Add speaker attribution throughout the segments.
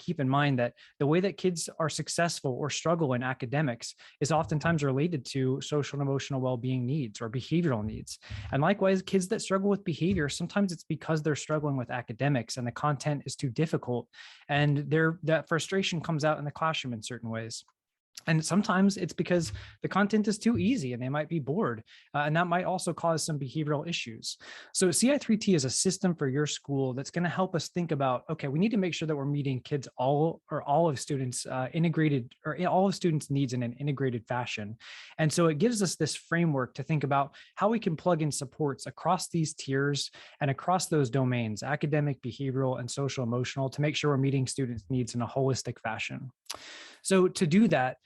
Speaker 1: keep in mind that the way that kids are successful or struggle in academics is oftentimes related to social and emotional well-being needs or behavioral needs. And likewise, kids that struggle with behavior, sometimes it's because they're struggling with academics and the content is too difficult, and that frustration comes out in the classroom in certain ways. And sometimes it's because the content is too easy and they might be bored. And that might also cause some behavioral issues. So CI3T is a system for your school that's going to help us think about, okay, we need to make sure that we're meeting kids all of students integrated, or all of students' needs in an integrated fashion. And so it gives us this framework to think about how we can plug in supports across these tiers and across those domains, academic, behavioral, and social emotional, to make sure we're meeting students' needs in a holistic fashion. So to do that,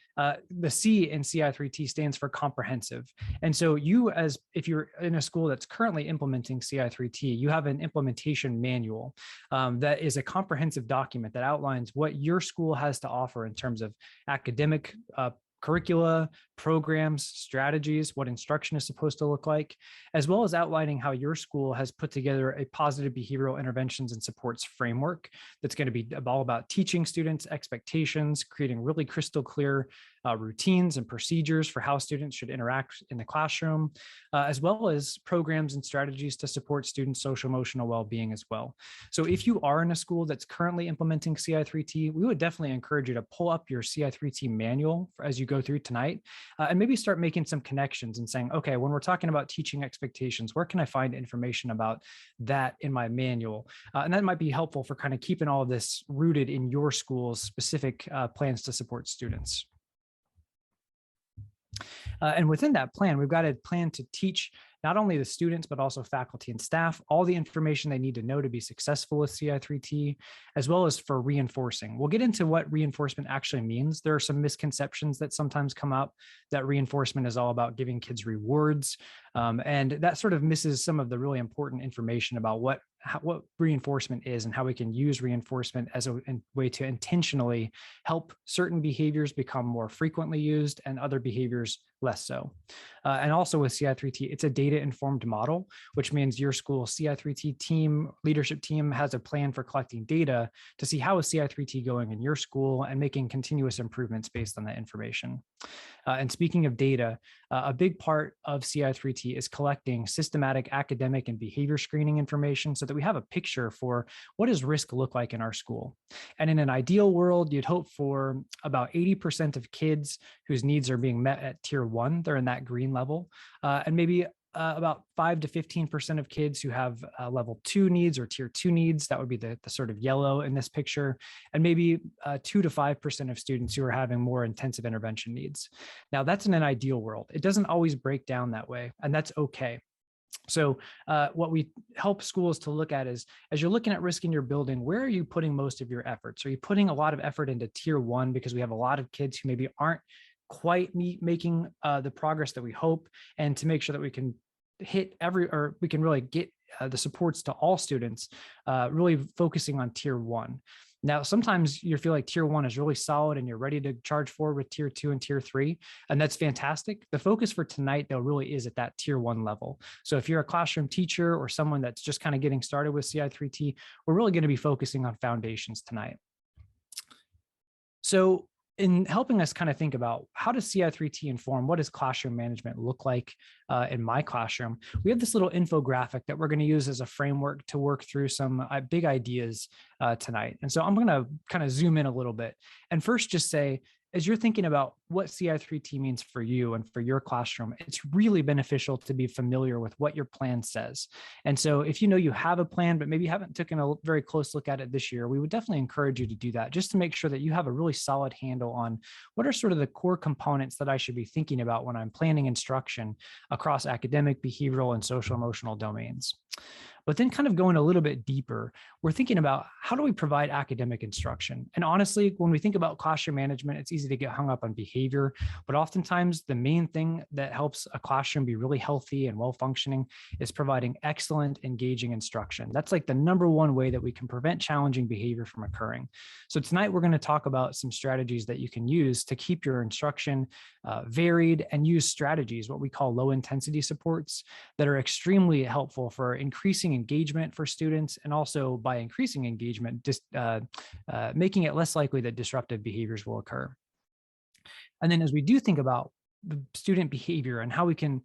Speaker 1: the C in CI3T stands for comprehensive. And so if you're in a school that's currently implementing CI3T, you have an implementation manual that is a comprehensive document that outlines what your school has to offer in terms of academic curricula, programs, strategies, what instruction is supposed to look like, as well as outlining how your school has put together a positive behavioral interventions and supports framework that's going to be all about teaching students expectations, creating really crystal clear routines and procedures for how students should interact in the classroom, as well as programs and strategies to support students' social emotional well-being as well. So if you are in a school that's currently implementing CI3T, we would definitely encourage you to pull up your CI3T manual as you go through tonight, and maybe start making some connections and saying, okay, when we're talking about teaching expectations, where can I find information about that in my manual? And that might be helpful for kind of keeping all of this rooted in your school's specific plans to support students. And within that plan, we've got a plan to teach not only the students, but also faculty and staff all the information they need to know to be successful with CI3T, as well as for reinforcing. We'll get into what reinforcement actually means. There are some misconceptions that sometimes come up that reinforcement is all about giving kids rewards. And that sort of misses some of the really important information about what reinforcement is and how we can use reinforcement as a way to intentionally help certain behaviors become more frequently used and other behaviors less so. And also with CI3T, it's a data-informed model, which means your school CI3T team, leadership team has a plan for collecting data to see how is CI3T going in your school and making continuous improvements based on that information. And speaking of data, a big part of CI3T is collecting systematic academic and behavior screening information so that we have a picture for what does risk look like in our school. And in an ideal world, you'd hope for about 80% of kids whose needs are being met at tier 1, they're in that green level, and maybe about 5 to 15% of kids who have level 2 needs or tier 2 needs, that would be the sort of yellow in this picture, and maybe 2 to 5% of students who are having more intensive intervention needs. Now that's in an ideal world. It doesn't always break down that way, and that's okay. So what we help schools to look at is, as you're looking at risk in your building, where are you putting most of your efforts? Are you putting a lot of effort into tier 1 because we have a lot of kids who maybe aren't quite making the progress that we hope, and to make sure that we can we can really get the supports to all students, really focusing on tier 1. Now, sometimes you feel like tier 1 is really solid and you're ready to charge forward with tier 2 and tier 3, and that's fantastic. The focus for tonight, though, really is at that tier 1 level. So if you're a classroom teacher or someone that's just kind of getting started with CI3T, we're really going to be focusing on foundations tonight. So in helping us kind of think about how does CI3T inform, what does classroom management look like in my classroom, we have this little infographic that we're going to use as a framework to work through some big ideas tonight. And so I'm going to kind of zoom in a little bit and first just say, as you're thinking about what CI3T means for you and for your classroom, it's really beneficial to be familiar with what your plan says. And so if you know you have a plan, but maybe you haven't taken a very close look at it this year, we would definitely encourage you to do that, just to make sure that you have a really solid handle on what are sort of the core components that I should be thinking about when I'm planning instruction across academic, behavioral, and social emotional domains. But then kind of going a little bit deeper, we're thinking about how do we provide academic instruction? And honestly, when we think about classroom management, it's easy to get hung up on behavior, but oftentimes the main thing that helps a classroom be really healthy and well-functioning is providing excellent, engaging instruction. That's like the #1 way that we can prevent challenging behavior from occurring. So tonight we're going to talk about some strategies that you can use to keep your instruction varied, and use strategies, what we call low intensity supports, that are extremely helpful for increasing engagement for students, and also by increasing engagement, just making it less likely that disruptive behaviors will occur. And then as we do think about the student behavior and how we can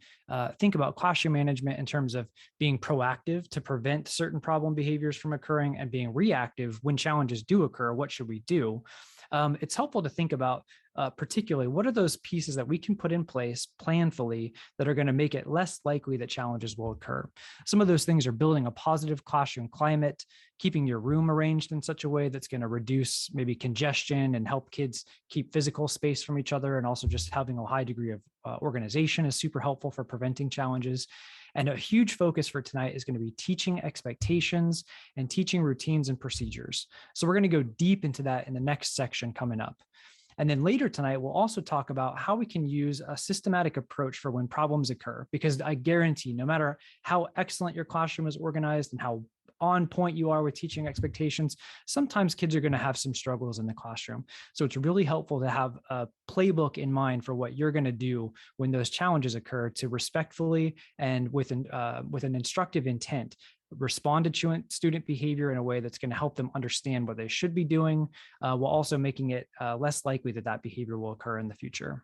Speaker 1: think about classroom management in terms of being proactive to prevent certain problem behaviors from occurring and being reactive when challenges do occur, what should we do? It's helpful to think about particularly what are those pieces that we can put in place planfully that are going to make it less likely that challenges will occur. Some of those things are building a positive classroom climate, keeping your room arranged in such a way that's going to reduce maybe congestion and help kids keep physical space from each other, and also just having a high degree of organization is super helpful for preventing challenges. And a huge focus for tonight is going to be teaching expectations and teaching routines and procedures. So we're going to go deep into that in the next section coming up. And then later tonight, we'll also talk about how we can use a systematic approach for when problems occur, because I guarantee no matter how excellent your classroom is organized and how on point you are with teaching expectations, sometimes kids are going to have some struggles in the classroom. So it's really helpful to have a playbook in mind for what you're going to do when those challenges occur, to respectfully and with an instructive intent respond to student behavior in a way that's going to help them understand what they should be doing, while also making it less likely that that behavior will occur in the future.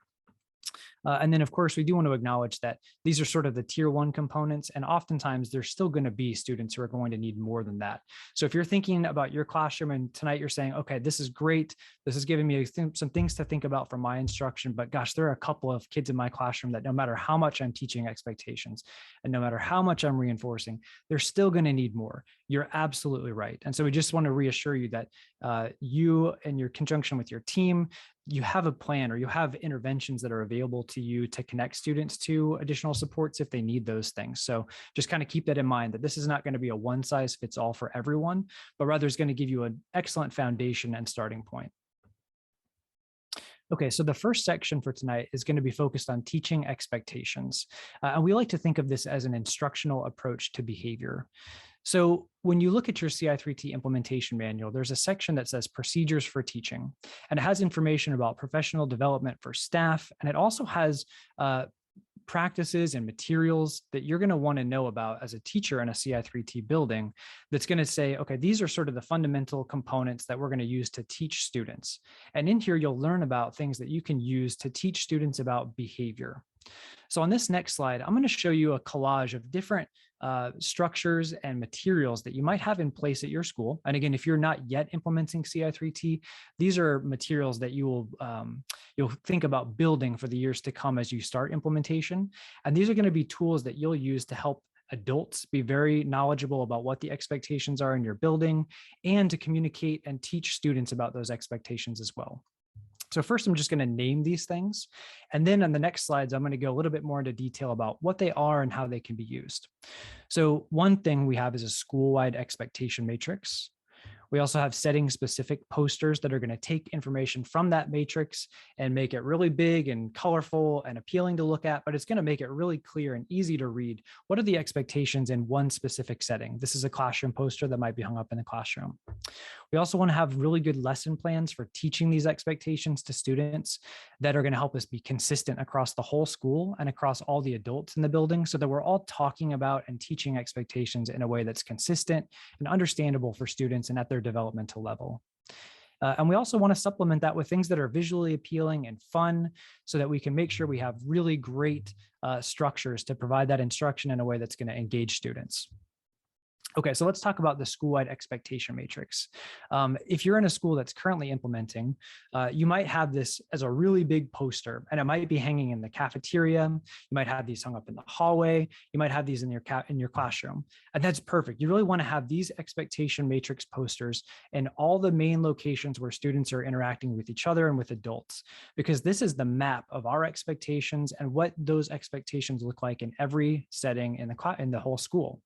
Speaker 1: And then, of course, we do want to acknowledge that these are sort of the tier 1 components, and oftentimes there's still going to be students who are going to need more than that. So if you're thinking about your classroom and tonight you're saying, okay, this is great, this is giving me some things to think about for my instruction, but gosh, there are a couple of kids in my classroom that no matter how much I'm teaching expectations and no matter how much I'm reinforcing, they're still going to need more. You're absolutely right. And so we just want to reassure you that you and your conjunction with your team, you have a plan or you have interventions that are available to you to connect students to additional supports if they need those things. So just kind of keep that in mind, that this is not going to be a one size fits all for everyone, but rather is going to give you an excellent foundation and starting point. Okay, so the first section for tonight is going to be focused on teaching expectations. And we like to think of this as an instructional approach to behavior. So when you look at your CI3T implementation manual, there's a section that says procedures for teaching, and it has information about professional development for staff. And it also has practices and materials that you're going to want to know about as a teacher in a CI3T building that's going to say, okay, these are sort of the fundamental components that we're going to use to teach students. And in here, you'll learn about things that you can use to teach students about behavior. So on this next slide, I'm going to show you a collage of different structures and materials that you might have in place at your school. And again, if you're not yet implementing CI3T, these are materials that you'll think about building for the years to come as you start implementation. And these are going to be tools that you'll use to help adults be very knowledgeable about what the expectations are in your building, and to communicate and teach students about those expectations as well. So first, I'm just going to name these things. And then on the next slides, I'm going to go a little bit more into detail about what they are and how they can be used. So one thing we have is a school-wide expectation matrix. We also have setting specific posters that are going to take information from that matrix and make it really big and colorful and appealing to look at, but it's going to make it really clear and easy to read. What are the expectations in one specific setting? This is a classroom poster that might be hung up in the classroom. We also want to have really good lesson plans for teaching these expectations to students that are going to help us be consistent across the whole school and across all the adults in the building, so that we're all talking about and teaching expectations in a way that's consistent and understandable for students and at their developmental level. And we also want to supplement that with things that are visually appealing and fun, so that we can make sure we have really great structures to provide that instruction in a way that's going to engage students. Okay, so let's talk about the school-wide expectation matrix. If you're in a school that's currently implementing, you might have this as a really big poster, and it might be hanging in the cafeteria. You might have these hung up in the hallway. You might have these in your classroom, and that's perfect. You really want to have these expectation matrix posters in all the main locations where students are interacting with each other and with adults, because this is the map of our expectations and what those expectations look like in every setting in the whole school.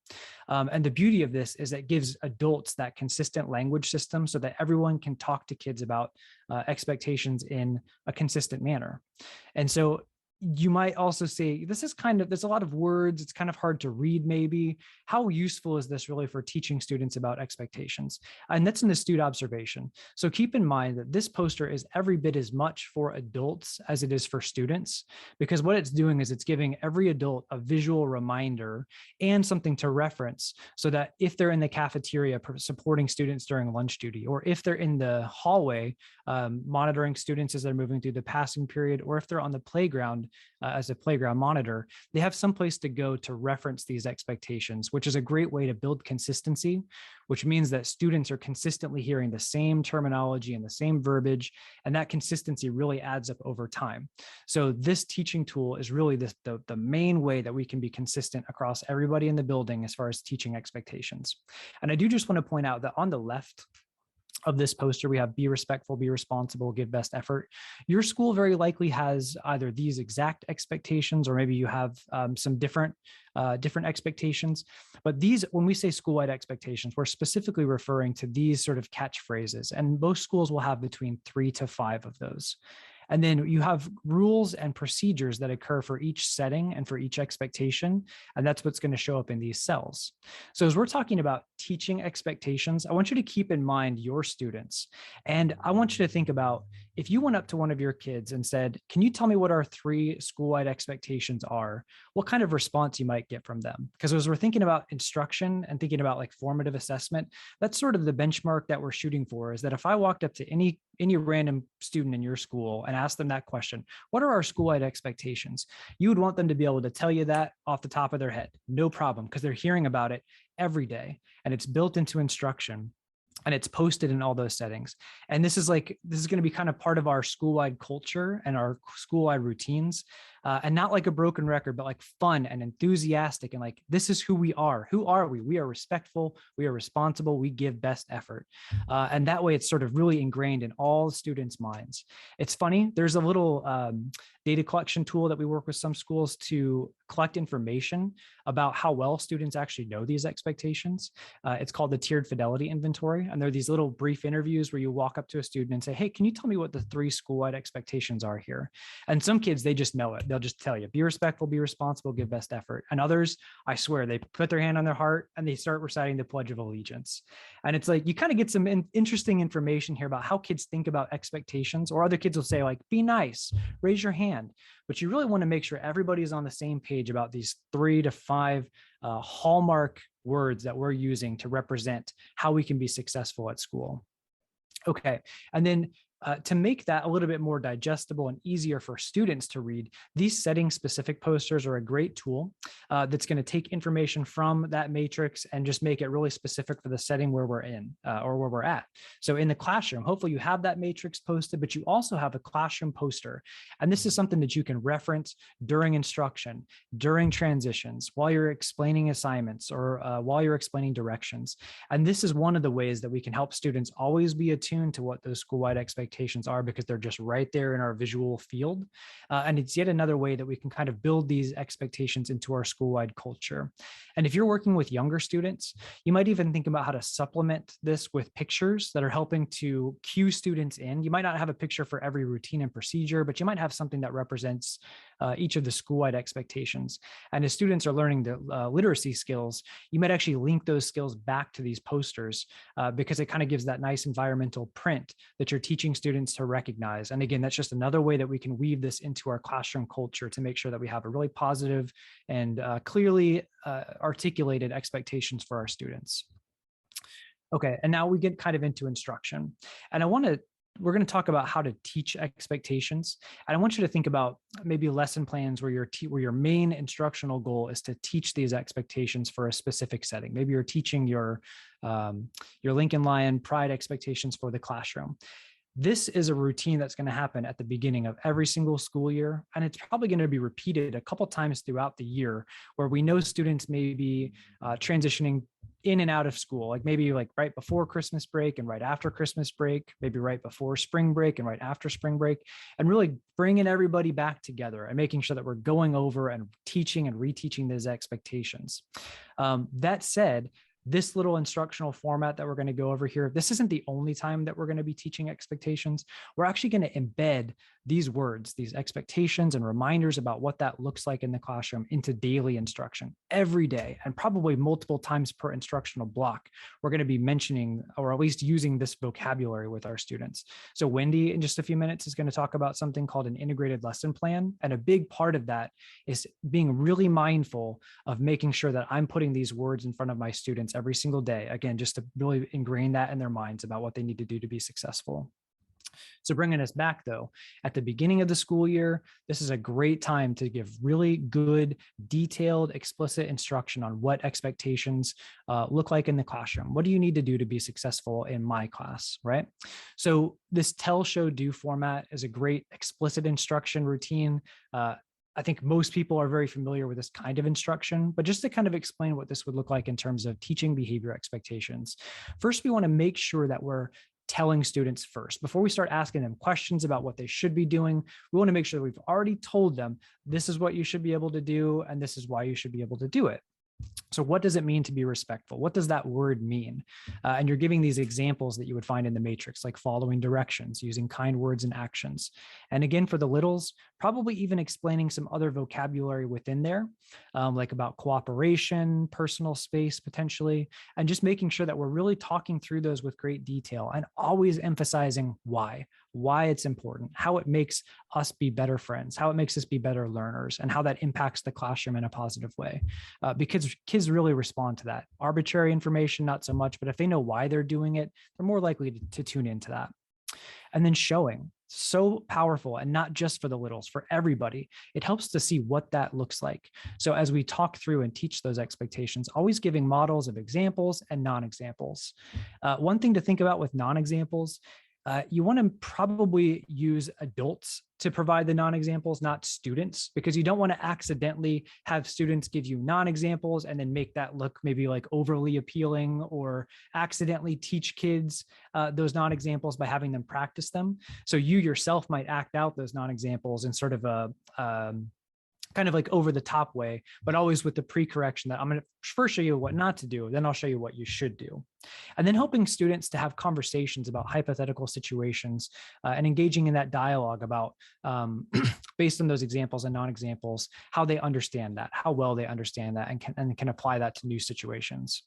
Speaker 1: And the beauty of this is that it gives adults that consistent language system so that everyone can talk to kids about expectations in a consistent manner. And so You might also say, this is kind of, there's a lot of words. It's kind of hard to read maybe. How useful is this really for teaching students about expectations? And that's an astute observation. So keep in mind that this poster is every bit as much for adults as it is for students, because what it's doing is it's giving every adult a visual reminder and something to reference, so that if they're in the cafeteria supporting students during lunch duty, or if they're in the hallway monitoring students as they're moving through the passing period, or if they're on the playground as a playground monitor, they have some place to go to reference these expectations, which is a great way to build consistency, which means that students are consistently hearing the same terminology and the same verbiage, and that consistency really adds up over time. So this teaching tool is really the main way that we can be consistent across everybody in the building as far as teaching expectations. And I do just want to point out that on the left of this poster, we have be respectful, be responsible, give best effort. Your school very likely has either these exact expectations, or maybe you have some different expectations. But these, when we say school-wide expectations, we're specifically referring to these sort of catchphrases, and most schools will have between 3 to 5 of those. And then you have rules and procedures that occur for each setting and for each expectation. And that's what's going to show up in these cells. So as we're talking about teaching expectations, I want you to keep in mind your students. And I want you to think about, if you went up to one of your kids and said, can you tell me what our 3 school-wide expectations are? What kind of response you might get from them? Because as we're thinking about instruction and thinking about like formative assessment, that's sort of the benchmark that we're shooting for, is that if I walked up to any random student in your school and asked them that question, what are our school-wide expectations? You would want them to be able to tell you that off the top of their head, no problem, because they're hearing about it every day and it's built into instruction. And it's posted in all those settings. And this is going to be kind of part of our school-wide culture and our school-wide routines. And not like a broken record, but like fun and enthusiastic. And like, this is who we are. Who are we? We are respectful. We are responsible. We give best effort. And that way it's sort of really ingrained in all students' minds. It's funny. There's a little data collection tool that we work with some schools to collect information about how well students actually know these expectations. It's called the Tiered Fidelity Inventory. And there are these little brief interviews where you walk up to a student and say, hey, can you tell me what the 3 school-wide expectations are here? And some kids, they just know it. They'll just tell you, be respectful, be responsible, give best effort. And others, I swear, they put their hand on their heart and they start reciting the Pledge of Allegiance. And it's like, you kind of get some interesting information here about how kids think about expectations, or other kids will say like, be nice, raise your hand. But you really want to make sure everybody's on the same page about these 3 to 5 hallmark words that we're using to represent how we can be successful at school. Okay, and then to make that a little bit more digestible and easier for students to read, these setting-specific posters are a great tool that's going to take information from that matrix and just make it really specific for the setting where we're in or where we're at. So in the classroom, hopefully you have that matrix posted, but you also have a classroom poster. And this is something that you can reference during instruction, during transitions, while you're explaining assignments, or while you're explaining directions. And this is one of the ways that we can help students always be attuned to what those school-wide expectations are, because they're just right there in our visual field. And it's yet another way that we can kind of build these expectations into our school-wide culture. And if you're working with younger students, you might even think about how to supplement this with pictures that are helping to cue students in. You might not have a picture for every routine and procedure, but you might have something that represents each of the school-wide expectations. And as students are learning the literacy skills, you might actually link those skills back to these posters because it kind of gives that nice environmental print that you're teaching students to recognize. And again, that's just another way that we can weave this into our classroom culture to make sure that we have a really positive and clearly articulated expectations for our students. Okay, and now we get kind of into instruction. And we're going to talk about how to teach expectations. And I want you to think about maybe lesson plans where your main instructional goal is to teach these expectations for a specific setting. Maybe you're teaching your Lincoln Lion Pride expectations for the classroom. This is a routine that's going to happen at the beginning of every single school year, and it's probably going to be repeated a couple times throughout the year, where we know students may be transitioning in and out of school, like maybe like right before Christmas break and right after Christmas break, maybe right before spring break and right after spring break, and really bringing everybody back together and making sure that we're going over and teaching and reteaching those expectations. That said, this little instructional format that we're going to go over here, this isn't the only time that we're going to be teaching expectations. We're actually going to embed these words, these expectations and reminders about what that looks like in the classroom into daily instruction every day, and probably multiple times per instructional block. We're going to be mentioning, or at least using, this vocabulary with our students. So Wendy, in just a few minutes, is going to talk about something called an integrated lesson plan. And a big part of that is being really mindful of making sure that I'm putting these words in front of my students every single day. Again, just to really ingrain that in their minds about what they need to do to be successful. So bringing us back though, at the beginning of the school year, this is a great time to give really good, detailed, explicit instruction on what expectations look like in the classroom. What do you need to do to be successful in my class, right? So this tell, show, do format is a great explicit instruction routine. I think most people are very familiar with this kind of instruction, but just to kind of explain what this would look like in terms of teaching behavior expectations. First, we want to make sure that we're telling students first. Before we start asking them questions about what they should be doing, we want to make sure that we've already told them, this is what you should be able to do, and this is why you should be able to do it. So what does it mean to be respectful? What does that word mean? And you're giving these examples that you would find in the matrix, like following directions, using kind words and actions. And again, for the littles, probably even explaining some other vocabulary within there, like about cooperation, personal space, potentially, and just making sure that we're really talking through those with great detail and always emphasizing why it's important, how it makes us be better friends, how it makes us be better learners, and how that impacts the classroom in a positive way. Because kids really respond to that. Arbitrary information, not so much, but if they know why they're doing it, they're more likely to tune into that. And then showing, so powerful, and not just for the littles, for everybody. It helps to see what that looks like. So as we talk through and teach those expectations, always giving models of examples and non-examples. One thing to think about with non-examples, you want to probably use adults to provide the non-examples, not students, because you don't want to accidentally have students give you non-examples and then make that look maybe like overly appealing, or accidentally teach kids those non-examples by having them practice them. So you yourself might act out those non-examples in sort of a kind of like over the top way, but always with the pre-correction that I'm going to first show you what not to do, then I'll show you what you should do. And then helping students to have conversations about hypothetical situations and engaging in that dialogue about, based on those examples and non-examples, how they understand that, how well they understand that, and can apply that to new situations.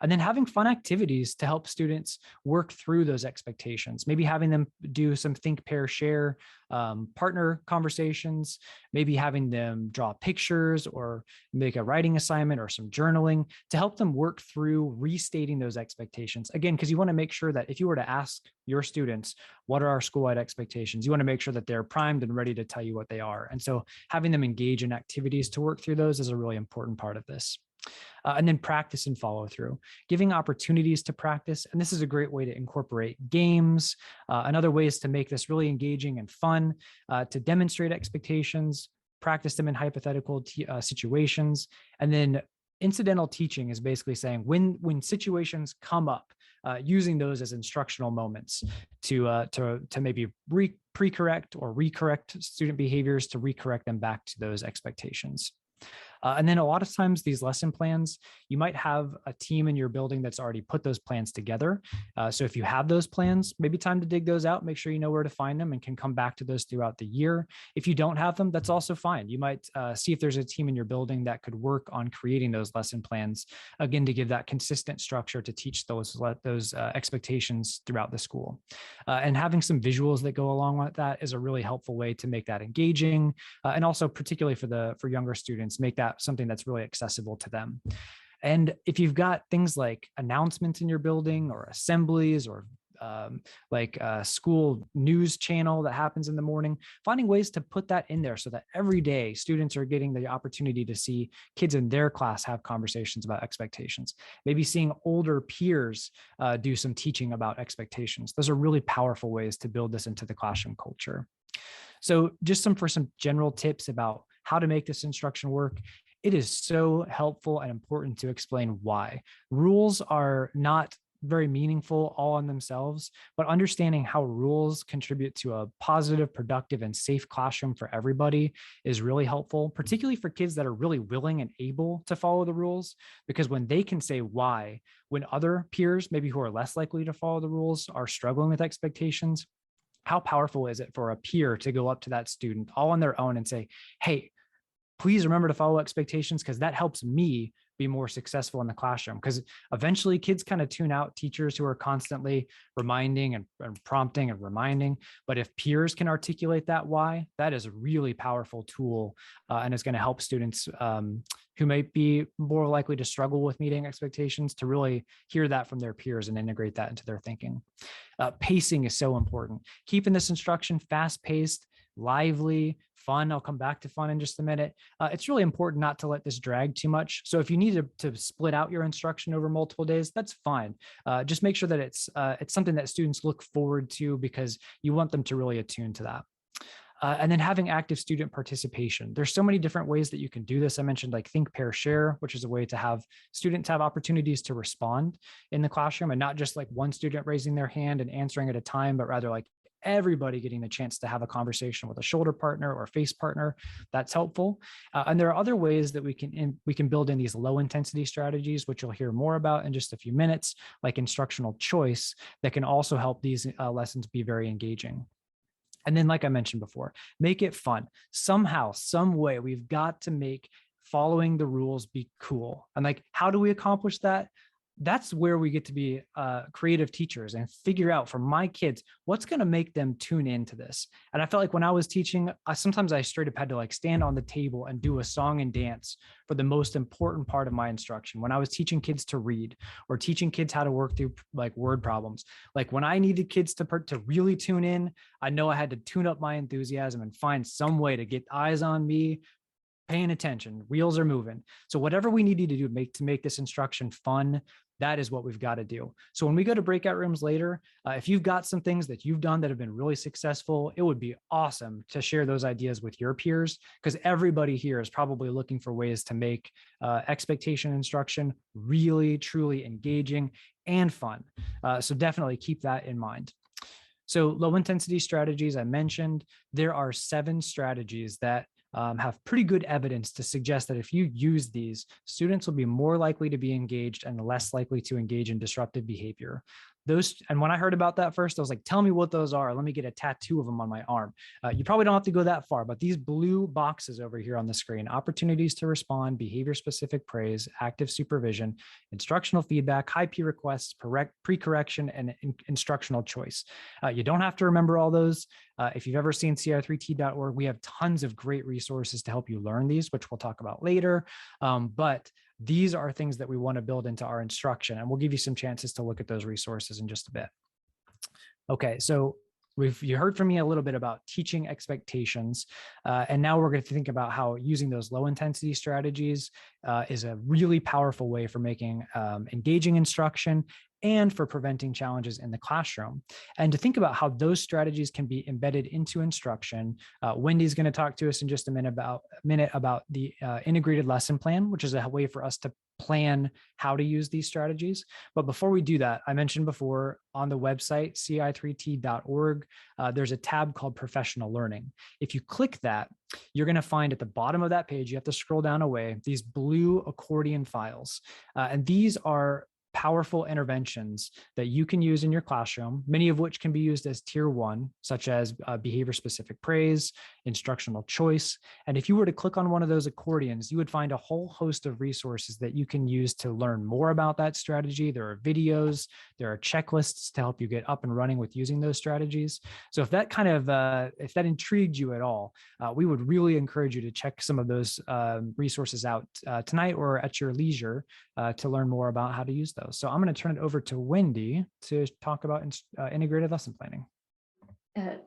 Speaker 1: And then having fun activities to help students work through those expectations, maybe having them do some think, pair, share partner conversations, maybe having them draw pictures or make a writing assignment or some journaling to help them work through restating those expectations. Again, because you want to make sure that if you were to ask your students, what are our school-wide expectations? You want to make sure that they're primed and ready to tell you what they are. And so having them engage in activities to work through those is a really important part of this. And then practice and follow through, giving opportunities to practice. And this is a great way to incorporate games and other ways to make this really engaging and fun, to demonstrate expectations, practice them in hypothetical situations. And then incidental teaching is basically saying when situations come up, using those as instructional moments to maybe pre-correct or recorrect student behaviors, to recorrect them back to those expectations. And then a lot of times these lesson plans, you might have a team in your building that's already put those plans together. So if you have those plans, maybe time to dig those out, make sure you know where to find them and can come back to those throughout the year. If you don't have them, that's also fine. You might see if there's a team in your building that could work on creating those lesson plans, again, to give that consistent structure to teach those expectations throughout the school. And having some visuals that go along with that is a really helpful way to make that engaging, and also particularly for younger students, make that something that's really accessible to them. And if you've got things like announcements in your building or assemblies or like a school news channel that happens in the morning, finding ways to put that in there so that every day students are getting the opportunity to see kids in their class have conversations about expectations. Maybe seeing older peers do some teaching about expectations. Those are really powerful ways to build this into the classroom culture. So just some general tips about how to make this instruction work. It is so helpful and important to explain why. Rules are not very meaningful all on themselves, but understanding how rules contribute to a positive, productive, and safe classroom for everybody is really helpful, particularly for kids that are really willing and able to follow the rules. Because when they can say why, when other peers, maybe who are less likely to follow the rules, are struggling with expectations, how powerful is it for a peer to go up to that student all on their own and say, hey, please remember to follow expectations, because that helps me be more successful in the classroom. Because eventually kids kind of tune out teachers who are constantly reminding and prompting and reminding. But if peers can articulate that why, that is a really powerful tool, and it's going to help students who may be more likely to struggle with meeting expectations to really hear that from their peers and integrate that into their thinking. Pacing is so important. Keeping this instruction fast-paced, lively, fun. I'll come back to fun in just a minute. It's really important not to let this drag too much. So if you need to split out your instruction over multiple days, that's fine. Just make sure that it's something that students look forward to, because you want them to really attune to that. And then having active student participation. There's so many different ways that you can do this. I mentioned like think, pair, share, which is a way to have students have opportunities to respond in the classroom, and not just like one student raising their hand and answering at a time, but rather like everybody getting the chance to have a conversation with a shoulder partner or face partner. That's helpful. And there are other ways that we can build in these low intensity strategies, which you'll hear more about in just a few minutes, like instructional choice, that can also help these lessons be very engaging. And then, like I mentioned before, make it fun. Somehow, some way, we've got to make following the rules be cool. And like, how do we accomplish that? That's where we get to be creative teachers and figure out for my kids, what's going to make them tune into this. And I felt like when I was teaching, sometimes I straight up had to like stand on the table and do a song and dance for the most important part of my instruction. When I was teaching kids to read or teaching kids how to work through like word problems, like when I needed kids to really tune in, I know I had to tune up my enthusiasm and find some way to get eyes on me, paying attention, wheels are moving. So whatever we need you to do to make this instruction fun, that is what we've got to do. So when we go to breakout rooms later, if you've got some things that you've done that have been really successful, it would be awesome to share those ideas with your peers, because everybody here is probably looking for ways to make expectation instruction really, truly engaging and fun. So definitely keep that in mind. So low intensity strategies, I mentioned, there are 7 strategies that have pretty good evidence to suggest that if you use these, students will be more likely to be engaged and less likely to engage in disruptive behavior. And when I heard about that first, I was like, tell me what those are. Let me get a tattoo of them on my arm. You probably don't have to go that far, but these blue boxes over here on the screen: opportunities to respond, behavior-specific praise, active supervision, instructional feedback, high P requests, pre-correction, and instructional choice. You don't have to remember all those. If you've ever seen ci3t.org, we have tons of great resources to help you learn these, which we'll talk about later. But these are things that we want to build into our instruction, and we'll give you some chances to look at those resources in just a bit. Okay, so you heard from me a little bit about teaching expectations, and now we're going to think about how using those low intensity strategies is a really powerful way for making engaging instruction and for preventing challenges in the classroom. And to think about how those strategies can be embedded into instruction, Wendy's going to talk to us in just a minute about the integrated lesson plan, which is a way for us to plan how to use these strategies. But before we do that, I mentioned before on the website, ci3t.org, there's a tab called Professional Learning. If you click that, you're going to find at the bottom of that page, you have to scroll down away, these blue accordion files. And these are powerful interventions that you can use in your classroom, many of which can be used as tier 1, such as behavior-specific praise, instructional choice. And if you were to click on one of those accordions, you would find a whole host of resources that you can use to learn more about that strategy. There are videos, there are checklists to help you get up and running with using those strategies. So if that if that intrigued you at all, we would really encourage you to check some of those resources out tonight or at your leisure to learn more about how to use those. So I'm going to turn it over to Wendy to talk about integrated lesson planning.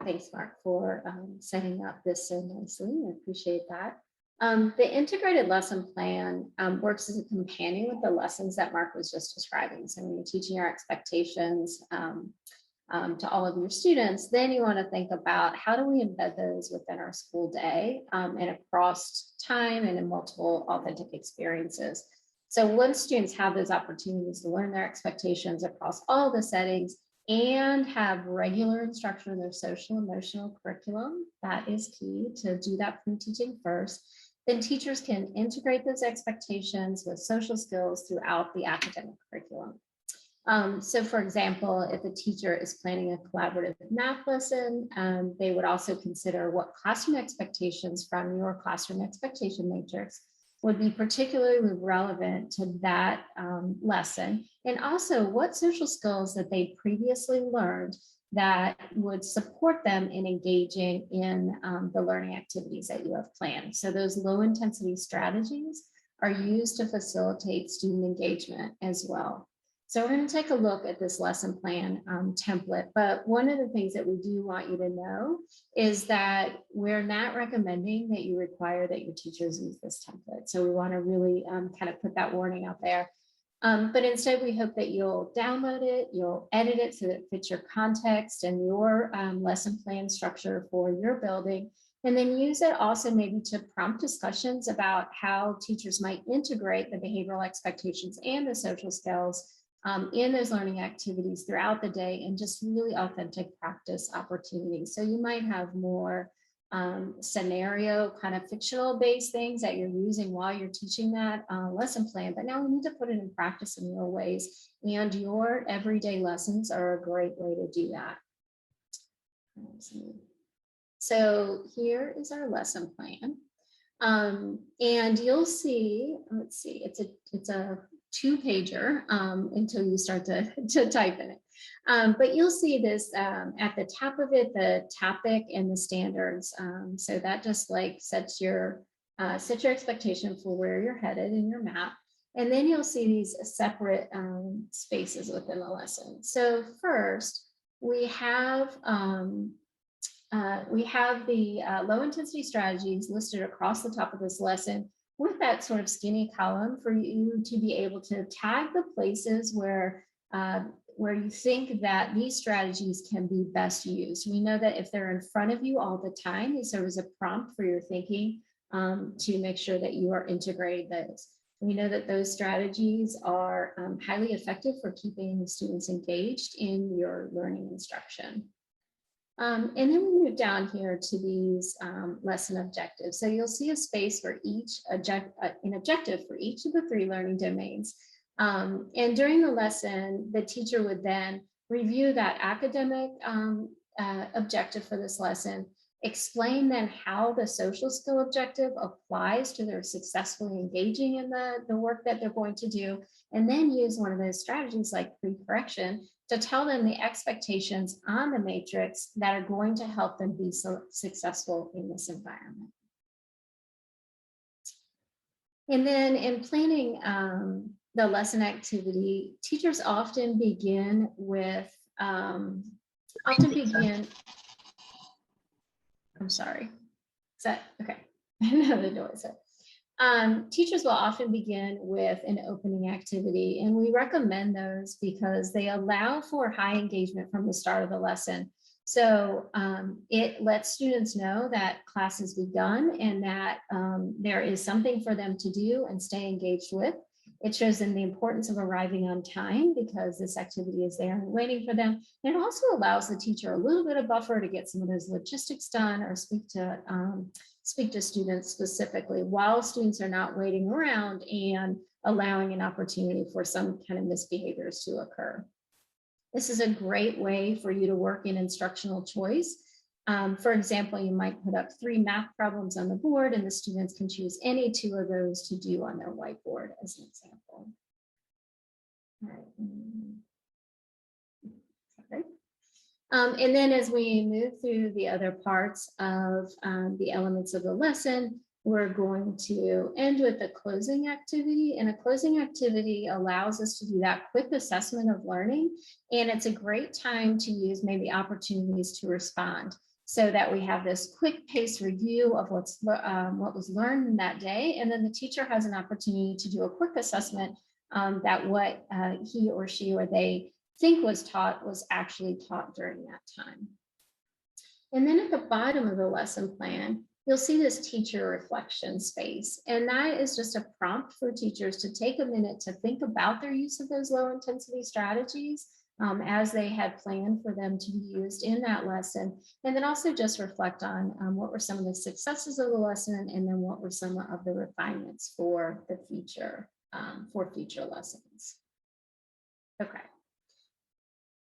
Speaker 2: Thanks, Mark, for setting up this so nicely. I appreciate that. The integrated lesson plan works as a companion with the lessons that Mark was just describing. So when you're teaching your expectations to all of your students, then you want to think about how do we embed those within our school day and across time and in multiple authentic experiences. So once students have those opportunities to learn their expectations across all the settings and have regular instruction in their social emotional curriculum, that is key to do that pre-teaching first, then teachers can integrate those expectations with social skills throughout the academic curriculum. So for example, if a teacher is planning a collaborative math lesson, they would also consider what classroom expectations from your classroom expectation matrix would be particularly relevant to that lesson, and also what social skills that they previously learned that would support them in engaging in the learning activities that you have planned. So those low intensity strategies are used to facilitate student engagement as well. So we're going to take a look at this lesson plan template, but one of the things that we do want you to know is that we're not recommending that you require that your teachers use this template. So we want to really kind of put that warning out there. But instead, we hope that you'll download it, you'll edit it so that it fits your context and your lesson plan structure for your building, and then use it also maybe to prompt discussions about how teachers might integrate the behavioral expectations and the social skills in those learning activities throughout the day, and just really authentic practice opportunities. So you might have more scenario kind of fictional based things that you're using while you're teaching that lesson plan, but now we need to put it in practice in real ways, and your everyday lessons are a great way to do that. So here is our lesson plan. And you'll see, let's see, it's a 2-pager until you start to type in it. But you'll see this at the top of it, the topic and the standards. So that just like sets your expectation for where you're headed in your map. And then you'll see these separate spaces within the lesson. So first, we have the low intensity strategies listed across the top of this lesson with that sort of skinny column for you to be able to tag the places where you think that these strategies can be best used. We know that if they're in front of you all the time, they serve as a prompt for your thinking to make sure that you are integrating those. We know that those strategies are highly effective for keeping students engaged in your learning instruction. And then we move down here to these lesson objectives. So you'll see a space for each an objective for each of the 3 learning domains. And during the lesson, the teacher would then review that academic objective for this lesson, explain then how the social skill objective applies to their successfully engaging in the work that they're going to do, and then use one of those strategies like pre-correction to tell them the expectations on the matrix that are going to help them be so successful in this environment. And then in planning the lesson activity, teachers often begin with, I'm sorry, is that, okay, another noise. Teachers will often begin with an opening activity, and we recommend those because they allow for high engagement from the start of the lesson. So it lets students know that class has begun and that there is something for them to do and stay engaged with. It shows them the importance of arriving on time because this activity is there and waiting for them. And it also allows the teacher a little bit of buffer to get some of those logistics done or speak to students specifically while students are not waiting around and allowing an opportunity for some kind of misbehaviors to occur. This is a great way for you to work in instructional choice. For example, you might put up 3 math problems on the board and the students can choose any 2 of those to do on their whiteboard as an example. All right. And then as we move through the other parts of the elements of the lesson, we're going to end with a closing activity. And a closing activity allows us to do that quick assessment of learning. And it's a great time to use maybe opportunities to respond so that we have this quick pace review of what was learned in that day. And then the teacher has an opportunity to do a quick assessment that what he or she or they think was taught was actually taught during that time. And then at the bottom of the lesson plan, you'll see this teacher reflection space. And that is just a prompt for teachers to take a minute to think about their use of those low intensity strategies as they had planned for them to be used in that lesson. And then also just reflect on what were some of the successes of the lesson, and then what were some of the refinements for the future lessons. Okay.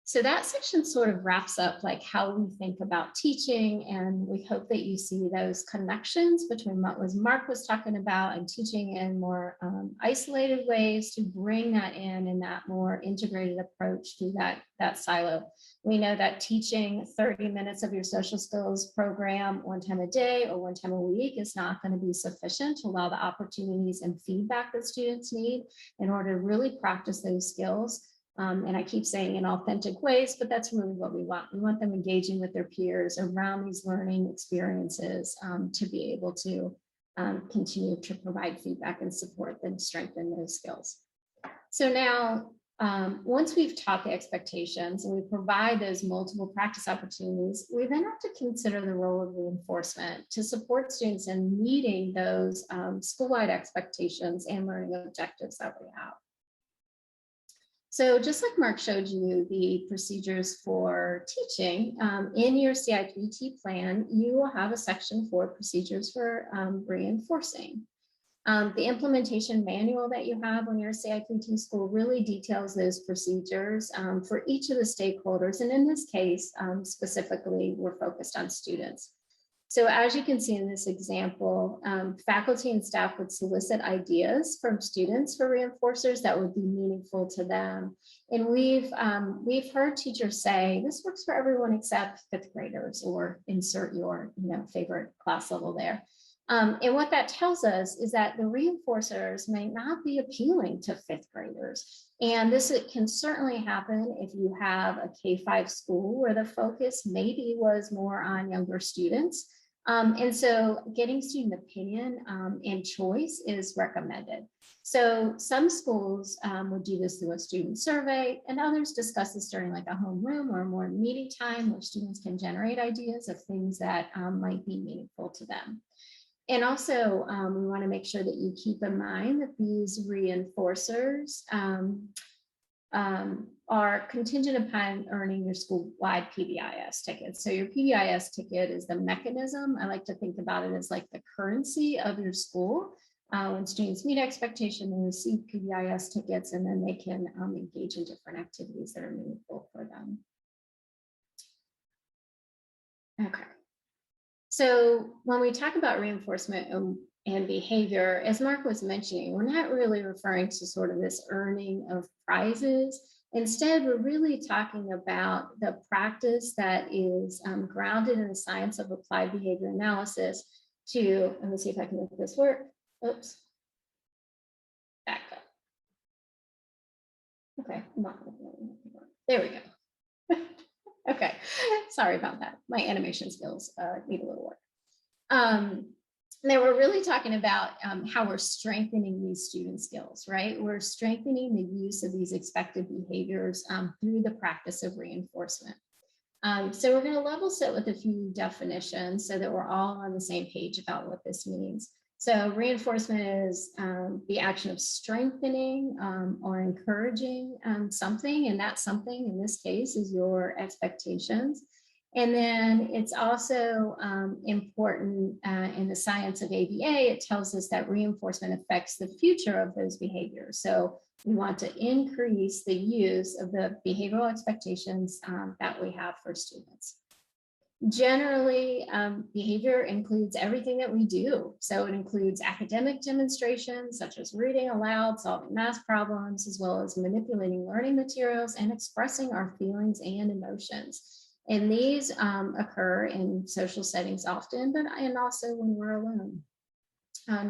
Speaker 2: So that section sort of wraps up like how we think about teaching, and we hope that you see those connections between what Mark was talking about and teaching in more isolated ways to bring that in that more integrated approach to that silo. We know that teaching 30 minutes of your social skills program one time a day or one time a week is not going to be sufficient to allow the opportunities and feedback that students need in order to really practice those skills. And I keep saying in authentic ways, but that's really what we want. We want them engaging with their peers around these learning experiences to be able to continue to provide feedback and support and strengthen those skills. So now, once we've taught the expectations and we provide those multiple practice opportunities, we then have to consider the role of reinforcement to support students in meeting those school-wide expectations and learning objectives that we have. So just like Mark showed you the procedures for teaching, in your CI3T plan, you will have a section for procedures for reinforcing. The implementation manual that you have on your CI3T school really details those procedures for each of the stakeholders. And in this case, specifically, we're focused on students. So as you can see in this example, faculty and staff would solicit ideas from students for reinforcers that would be meaningful to them. And we've heard teachers say, this works for everyone except fifth graders, or insert your favorite class level there. And what that tells us is that the reinforcers may not be appealing to fifth graders. And this can certainly happen if you have a K-5 school where the focus maybe was more on younger students. And so getting student opinion and choice is recommended. So some schools would do this through a student survey, and others discuss this during like a homeroom or more meeting time where students can generate ideas of things that might be meaningful to them. And also, we want to make sure that you keep in mind that these reinforcers are contingent upon earning your school-wide PBIS tickets. So your PBIS ticket is the mechanism. I like to think about it as like the currency of your school. When students meet expectation, they receive PBIS tickets, and then they can engage in different activities that are meaningful for them. Okay. So when we talk about reinforcement and behavior, as Mark was mentioning, we're not really referring to sort of this earning of prizes. Instead, we're really talking about the practice that is grounded in the science of applied behavior analysis to, let me see if I can make this work. Oops. Back up. Okay, there we go. Okay, sorry about that. My animation skills need a little work. Now we're really talking about how we're strengthening these student skills, right? We're strengthening the use of these expected behaviors through the practice of reinforcement. So we're going to level set with a few definitions so that we're all on the same page about what this means. So reinforcement is the action of strengthening or encouraging something, and that something in this case is your expectations. And then it's also important in the science of ABA, it tells us that reinforcement affects the future of those behaviors. So we want to increase the use of the behavioral expectations that we have for students. Generally, behavior includes everything that we do. So it includes academic demonstrations, such as reading aloud, solving math problems, as well as manipulating learning materials and expressing our feelings and emotions. And these occur in social settings often, and also when we're alone.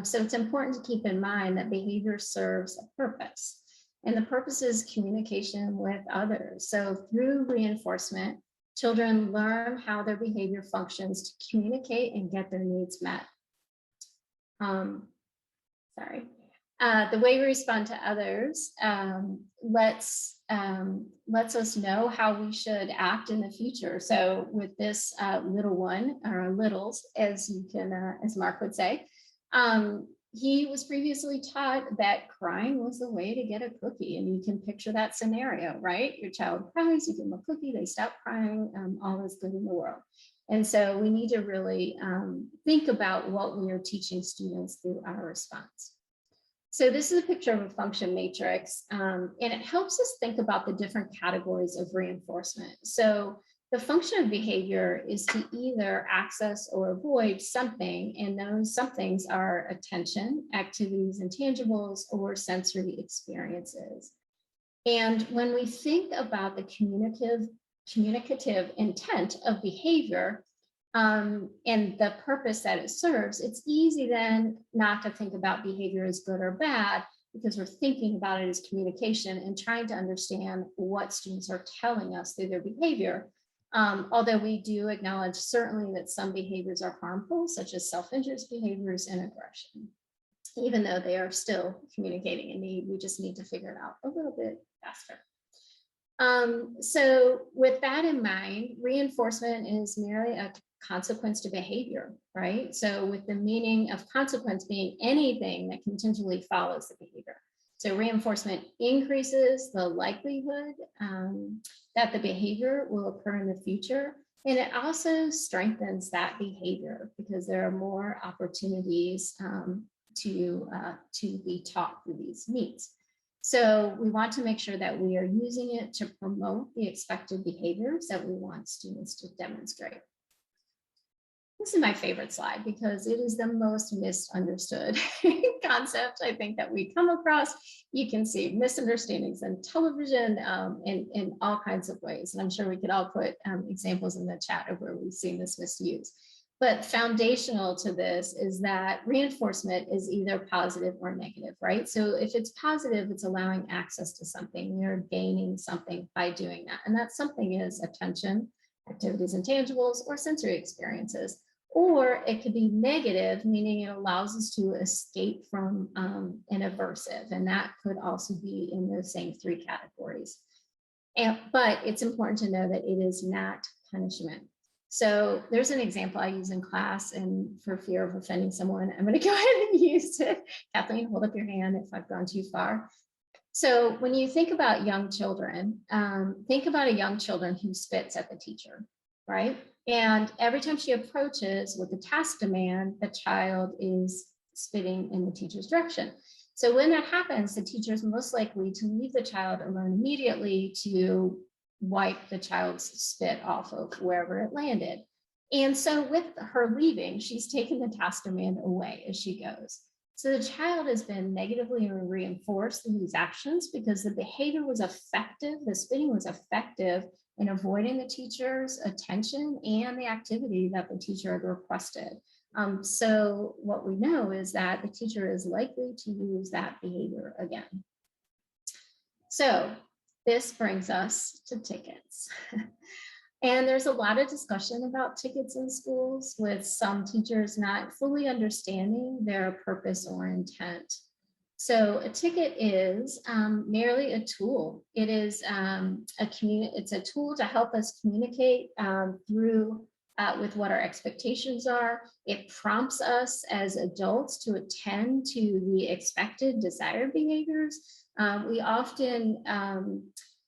Speaker 2: So it's important to keep in mind that behavior serves a purpose, and the purpose is communication with others. So through reinforcement, children learn how their behavior functions to communicate and get their needs met. The way we respond to others lets us know how we should act in the future. So with this little one, or littles, as you can, as Mark would say, he was previously taught that crying was the way to get a cookie. And you can picture that scenario, right? Your child cries, you give them a cookie, they stop crying, all is good in the world. And so we need to really think about what we are teaching students through our response. So this is a picture of a function matrix, and it helps us think about the different categories of reinforcement. So the function of behavior is to either access or avoid something, and those somethings are attention, activities, intangibles, or sensory experiences. And when we think about the communicative intent of behavior, and the purpose that it serves, it's easy then not to think about behavior as good or bad, because we're thinking about it as communication and trying to understand what students are telling us through their behavior. Although we do acknowledge certainly that some behaviors are harmful, such as self-injurious behaviors and aggression. Even though they are still communicating a need, we just need to figure it out a little bit faster. So with that in mind, reinforcement is merely a consequence to behavior, right? So with the meaning of consequence being anything that contingently follows the behavior. So reinforcement increases the likelihood that the behavior will occur in the future. And it also strengthens that behavior because there are more opportunities to be taught through these needs. So we want to make sure that we are using it to promote the expected behaviors that we want students to demonstrate. This is my favorite slide because it is the most misunderstood concept I think that we come across. You can see misunderstandings in television in all kinds of ways. And I'm sure we could all put examples in the chat of where we've seen this misused. But foundational to this is that reinforcement is either positive or negative, right? So if it's positive, it's allowing access to something. You're gaining something by doing that. And that something is attention, activities, intangibles, or sensory experiences. Or it could be negative, meaning it allows us to escape from an aversive. And that could also be in those same three categories. But it's important to know that it is not punishment. So there's an example I use in class, and for fear of offending someone, I'm going to go ahead and use it. Kathleen, hold up your hand if I've gone too far. So when you think about young children, think about a young children who spits at the teacher, right? And every time she approaches with a task demand, the child is spitting in the teacher's direction. So when that happens, the teacher is most likely to leave the child alone immediately to wipe the child's spit off of wherever it landed. And so with her leaving, she's taken the task demand away as she goes. So the child has been negatively reinforced through these actions because the behavior was effective, the spitting was effective in avoiding the teacher's attention and the activity that the teacher had requested. So what we know is that the teacher is likely to use that behavior again. So this brings us to tickets. And there's a lot of discussion about tickets in schools, with some teachers not fully understanding their purpose or intent. So a ticket is merely a tool. It is it's a tool to help us communicate through with what our expectations are. It prompts us as adults to attend to the expected desired behaviors. We often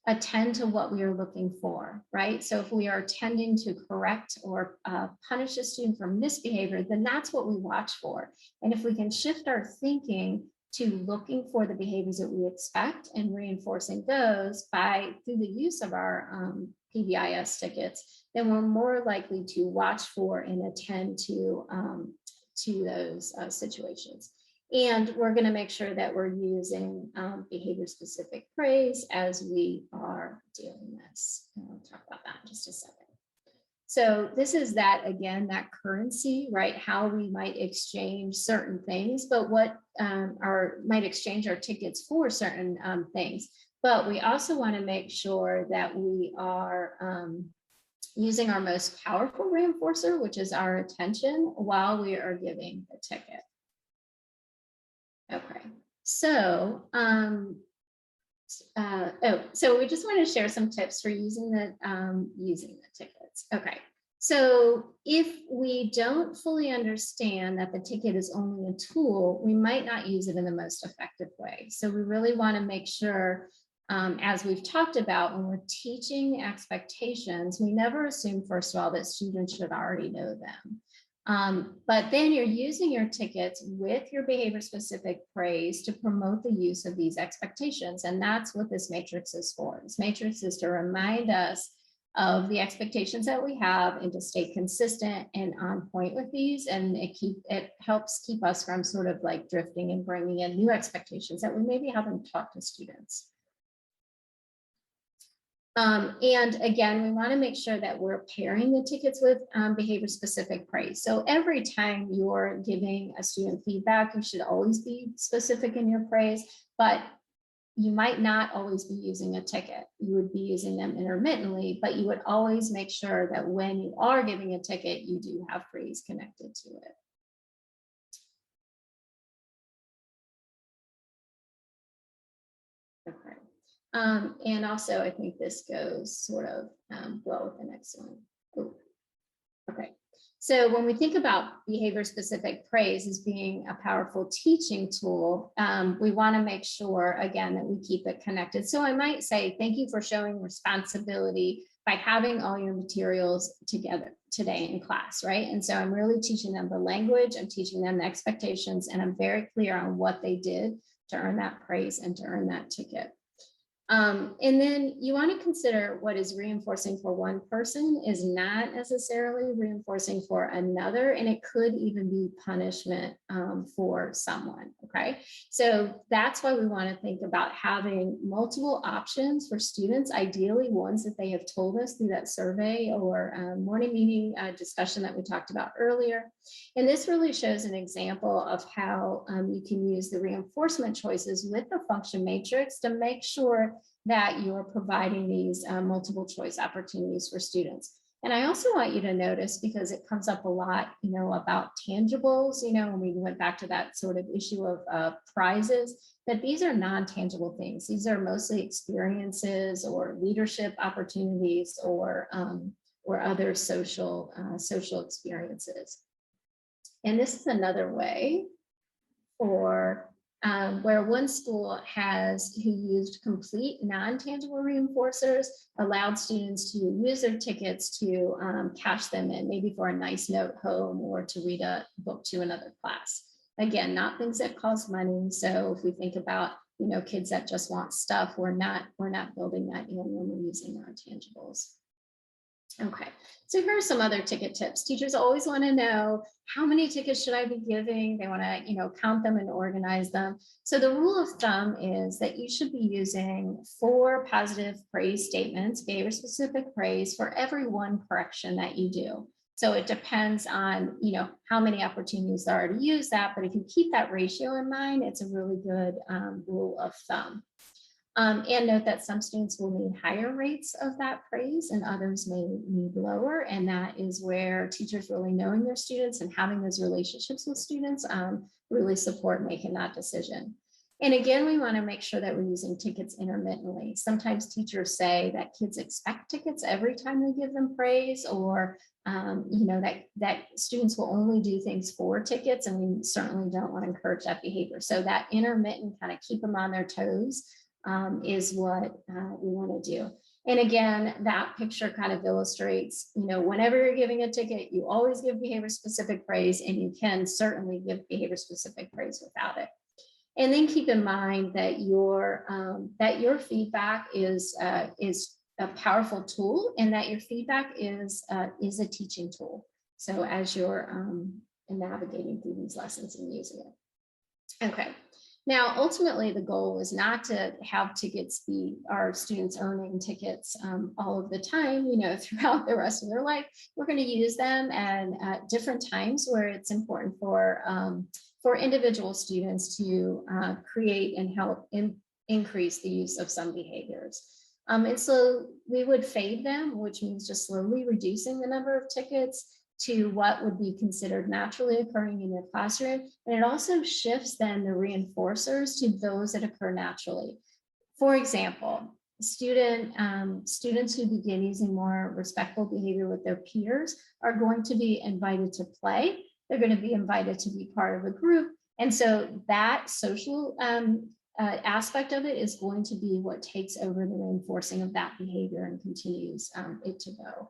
Speaker 2: attend to what we are looking for, right? So if we are tending to correct or punish a student for misbehavior, then that's what we watch for. And if we can shift our thinking to looking for the behaviors that we expect and reinforcing those through the use of our PBIS tickets, then we're more likely to watch for and attend to those situations. And we're going to make sure that we're using behavior-specific praise as we are doing this. And I'll talk about that in just a second. So this is that, again, that currency, right? How we might exchange certain things, but what might exchange our tickets for certain things. But we also want to make sure that we are using our most powerful reinforcer, which is our attention, while we are giving the ticket. Okay, so so we just want to share some tips for using the tickets. Okay, so if we don't fully understand that the ticket is only a tool, we might not use it in the most effective way. So we really want to make sure, as we've talked about, when we're teaching expectations, we never assume, first of all, that students should already know them. But then you're using your tickets with your behavior specific praise to promote the use of these expectations. And that's what this matrix is for. This matrix is to remind us of the expectations that we have and to stay consistent and on point with these. And it helps keep us from sort of like drifting and bringing in new expectations that we maybe haven't taught to students. And again, we want to make sure that we're pairing the tickets with behavior specific praise. So every time you're giving a student feedback, you should always be specific in your praise, but you might not always be using a ticket. You would be using them intermittently, but you would always make sure that when you are giving a ticket, you do have praise connected to it. Okay. And also, I think this goes sort of well with the next one. Ooh. Okay. So when we think about behavior specific praise as being a powerful teaching tool, we want to make sure, again, that we keep it connected. So I might say, thank you for showing responsibility by having all your materials together today in class, right? And so I'm really teaching them the language, I'm teaching them the expectations, and I'm very clear on what they did to earn that praise and to earn that ticket. And then you want to consider what is reinforcing for one person is not necessarily reinforcing for another, and it could even be punishment for someone, okay? So that's why we want to think about having multiple options for students, ideally ones that they have told us through that survey or morning meeting discussion that we talked about earlier. And this really shows an example of how you can use the reinforcement choices with the function matrix to make sure that you're providing these multiple choice opportunities for students. And I also want you to notice, because it comes up a lot, about tangibles, when we went back to that sort of issue of prizes, that these are non-tangible things. These are mostly experiences or leadership opportunities or other social experiences. And this is another way for where one school who used complete non-tangible reinforcers allowed students to use their tickets to cash them in, maybe for a nice note home or to read a book to another class. Again, not things that cost money. So if we think about kids that just want stuff, we're not building that in when we're using non-tangibles. Okay, so here are some other ticket tips. Teachers always want to know, how many tickets should I be giving? They want to, count them and organize them. So the rule of thumb is that you should be using 4 positive praise statements, behavior specific praise, for every 1 correction that you do. So it depends on, how many opportunities there are to use that. But if you keep that ratio in mind, it's a really good rule of thumb. And note that some students will need higher rates of that praise and others may need lower. And that is where teachers really knowing their students and having those relationships with students really support making that decision. And again, we want to make sure that we're using tickets intermittently. Sometimes teachers say that kids expect tickets every time they give them praise, or that students will only do things for tickets, and we certainly don't want to encourage that behavior. So that intermittent kind of keep them on their toes is what we want to do. And again, that picture kind of illustrates, whenever you're giving a ticket, you always give behavior specific praise, and you can certainly give behavior specific praise without it. And then keep in mind that your feedback is a powerful tool, and that your feedback is a teaching tool. So as you're navigating through these lessons and using it. Okay. Now, ultimately, the goal is not to have tickets be our students earning tickets all of the time, throughout the rest of their life. We're going to use them at different times where it's important for individual students to create and help increase the use of some behaviors. And so we would fade them, which means just slowly reducing the number of tickets to what would be considered naturally occurring in your classroom. And it also shifts then the reinforcers to those that occur naturally. For example, students who begin using more respectful behavior with their peers are going to be invited to play. They're going to be invited to be part of a group. And so that social aspect of it is going to be what takes over the reinforcing of that behavior and continues it to go.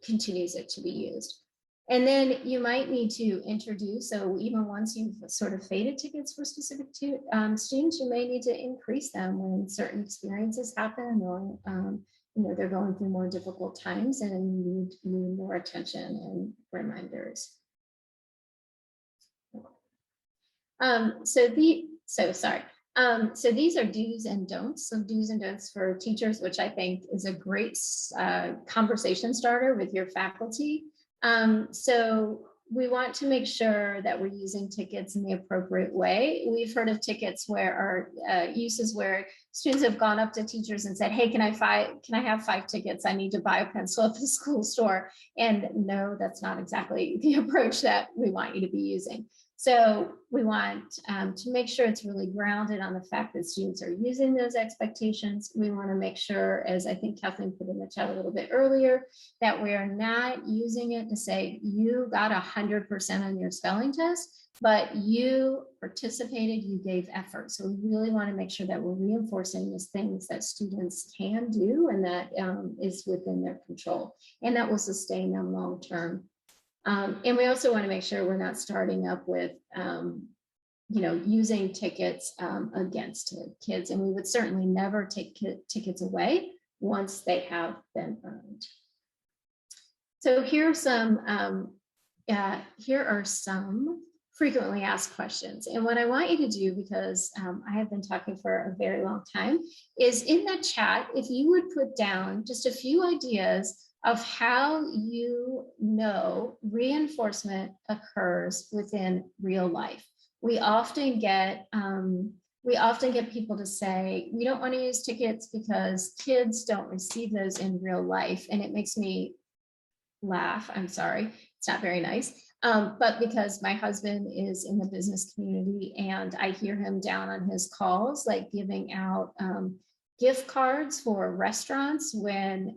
Speaker 2: Continues it to be used. And then you might need to introduce, so even once you've sort of faded tickets for specific students, you may need to increase them when certain experiences happen, or they're going through more difficult times and need more attention and reminders. So these are do's and don'ts. So do's and don'ts for teachers, which I think is a great conversation starter with your faculty. So we want to make sure that we're using tickets in the appropriate way. We've heard of tickets where uses where students have gone up to teachers and said, hey, can I have 5 tickets? I need to buy a pencil at the school store. And no, that's not exactly the approach that we want you to be using. So we want to make sure it's really grounded on the fact that students are using those expectations. We want to make sure, as I think Kathleen put in the chat a little bit earlier, that we are not using it to say you got 100% on your spelling test, but you participated, you gave effort. So we really want to make sure that we're reinforcing those things that students can do and that is within their control, and that will sustain them long term. And we also want to make sure we're not starting up with, using tickets against kids. And we would certainly never take tickets away once they have been earned. So here are some frequently asked questions. And what I want you to do, because I have been talking for a very long time, is in the chat, if you would put down just a few ideas of how you know reinforcement occurs within real life. We often get people to say, we don't want to use tickets because kids don't receive those in real life. And it makes me laugh. I'm sorry, it's not very nice. But because my husband is in the business community and I hear him down on his calls, like giving out gift cards for restaurants when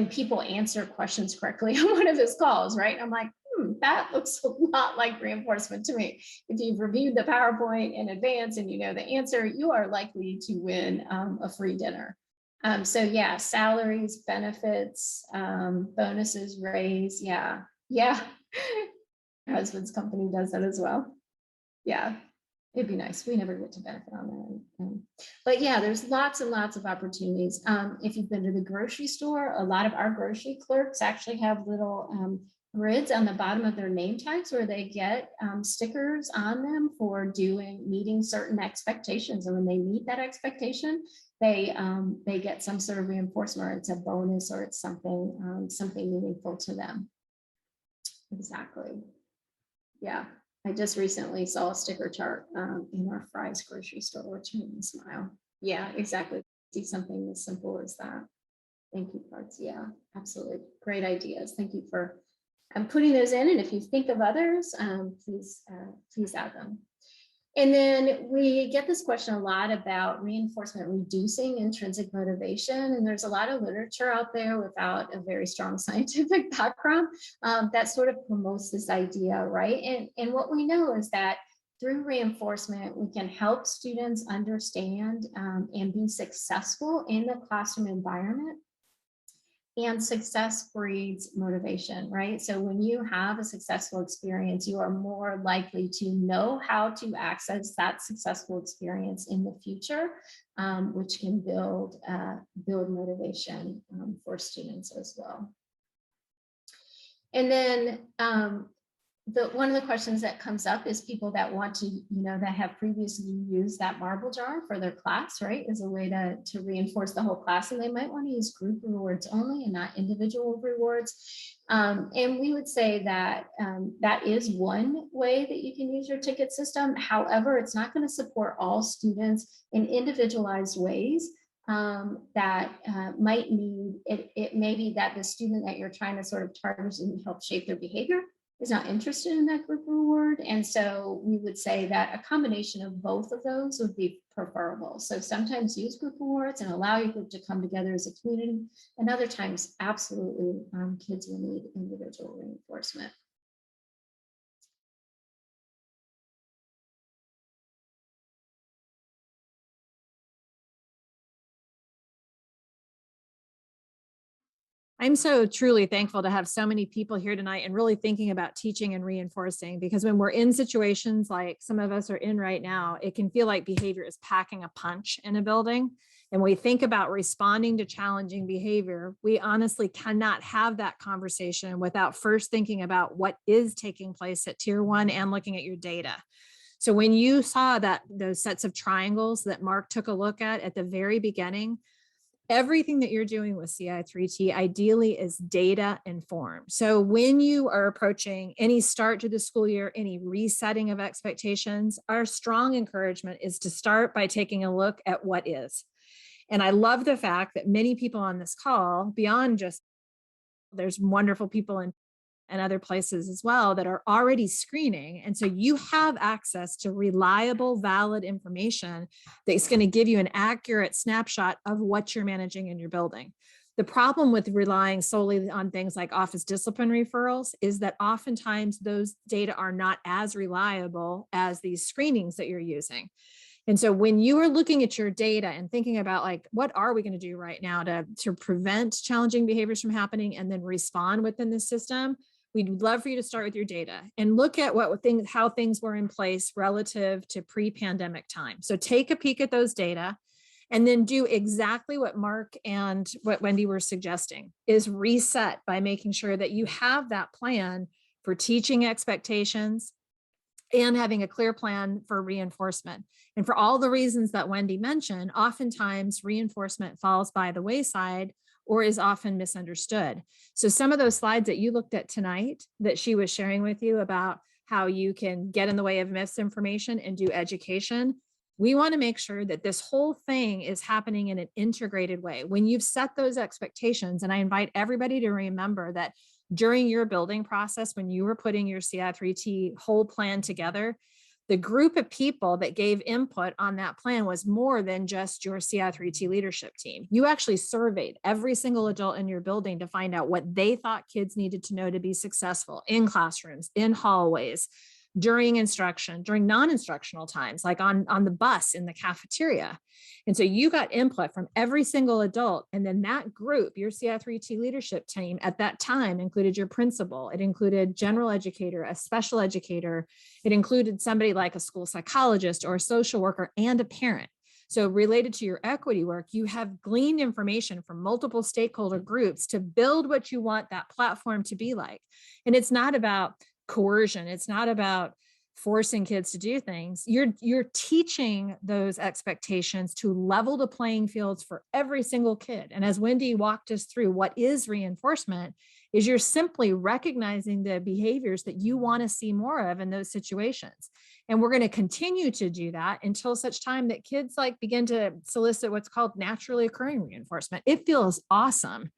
Speaker 2: people answer questions correctly on one of his calls, right? I'm like, that looks a lot like reinforcement to me. If you've reviewed the PowerPoint in advance and you know the answer, you are likely to win a free dinner. So yeah, salaries, benefits, bonuses, raise, yeah. My husband's company does that as well. Yeah. It'd be nice. We never get to benefit on that. But yeah, there's lots and lots of opportunities. If you've been to the grocery store, a lot of our grocery clerks actually have little grids on the bottom of their name tags where they get stickers on them for meeting certain expectations. And when they meet that expectation, they get some sort of reinforcement, or it's a bonus, or it's something meaningful to them. Exactly. Yeah. I just recently saw a sticker chart in our Fry's grocery store, which made me smile. Yeah, exactly. See something as simple as that. Thank you, cards. Yeah, absolutely. Great ideas. Thank you for putting those in. And if you think of others, please add them. And then we get this question a lot about reinforcement reducing intrinsic motivation. And there's a lot of literature out there without a very strong scientific background that sort of promotes this idea, right? And what we know is that through reinforcement, we can help students understand and be successful in the classroom environment. And success breeds motivation, right? So when you have a successful experience, you are more likely to know how to access that successful experience in the future, which can build motivation for students as well. And then one of the questions that comes up is people that want to, that have previously used that marble jar for their class, right, as a way to reinforce the whole class. And they might want to use group rewards only and not individual rewards. And we would say that that is one way that you can use your ticket system. However, it's not going to support all students in individualized ways. That might need, it may be that the student that you're trying to sort of target and help shape their behavior is not interested in that group reward. And so we would say that a combination of both of those would be preferable. So sometimes use group rewards and allow your group to come together as a community. And other times, absolutely, kids will need individual reinforcement.
Speaker 3: I'm so truly thankful to have so many people here tonight and really thinking about teaching and reinforcing, because when we're in situations like some of us are in right now, it can feel like behavior is packing a punch in a building. And we think about responding to challenging behavior, we honestly cannot have that conversation without first thinking about what is taking place at tier one and looking at your data. So when you saw that those sets of triangles that Mark took a look at the very beginning, everything that you're doing with CI3T ideally is data informed. So when you are approaching any start to the school year, any resetting of expectations, our strong encouragement is to start by taking a look at what is. And I love the fact that many people on this call, beyond just, there's wonderful people in and other places as well that are already screening. And so you have access to reliable, valid information that's going to give you an accurate snapshot of what you're managing in your building. The problem with relying solely on things like office discipline referrals is that oftentimes those data are not as reliable as these screenings that you're using. And so when you are looking at your data and thinking about like, what are we going to do right now to prevent challenging behaviors from happening and then respond within the system, we'd love for you to start with your data and look at how things were in place relative to pre-pandemic time. So take a peek at those data and then do exactly what Mark and what Wendy were suggesting, is reset by making sure that you have that plan for teaching expectations and having a clear plan for reinforcement. And for all the reasons that Wendy mentioned, oftentimes reinforcement falls by the wayside or is often misunderstood. So some of those slides that you looked at tonight that she was sharing with you about how you can get in the way of misinformation and do education, we want to make sure that this whole thing is happening in an integrated way. When you've set those expectations, and I invite everybody to remember that during your building process, when you were putting your CI3T whole plan together, the group of people that gave input on that plan was more than just your CI3T leadership team. You actually surveyed every single adult in your building to find out what they thought kids needed to know to be successful in classrooms, in hallways, during instruction, during non-instructional times, like on the bus, in the cafeteria. And so you got input from every single adult. And then that group, your CI3T leadership team at that time, included your principal. It included general educator, a special educator. It included somebody like a school psychologist or a social worker and a parent. So related to your equity work, you have gleaned information from multiple stakeholder groups to build what you want that platform to be like. And it's not about coercion. It's not about forcing kids to do things. You're teaching those expectations to level the playing fields for every single kid. And as Wendy walked us through, what is reinforcement is you're simply recognizing the behaviors that you want to see more of in those situations. And we're going to continue to do that until such time that kids like begin to solicit what's called naturally occurring reinforcement. It feels awesome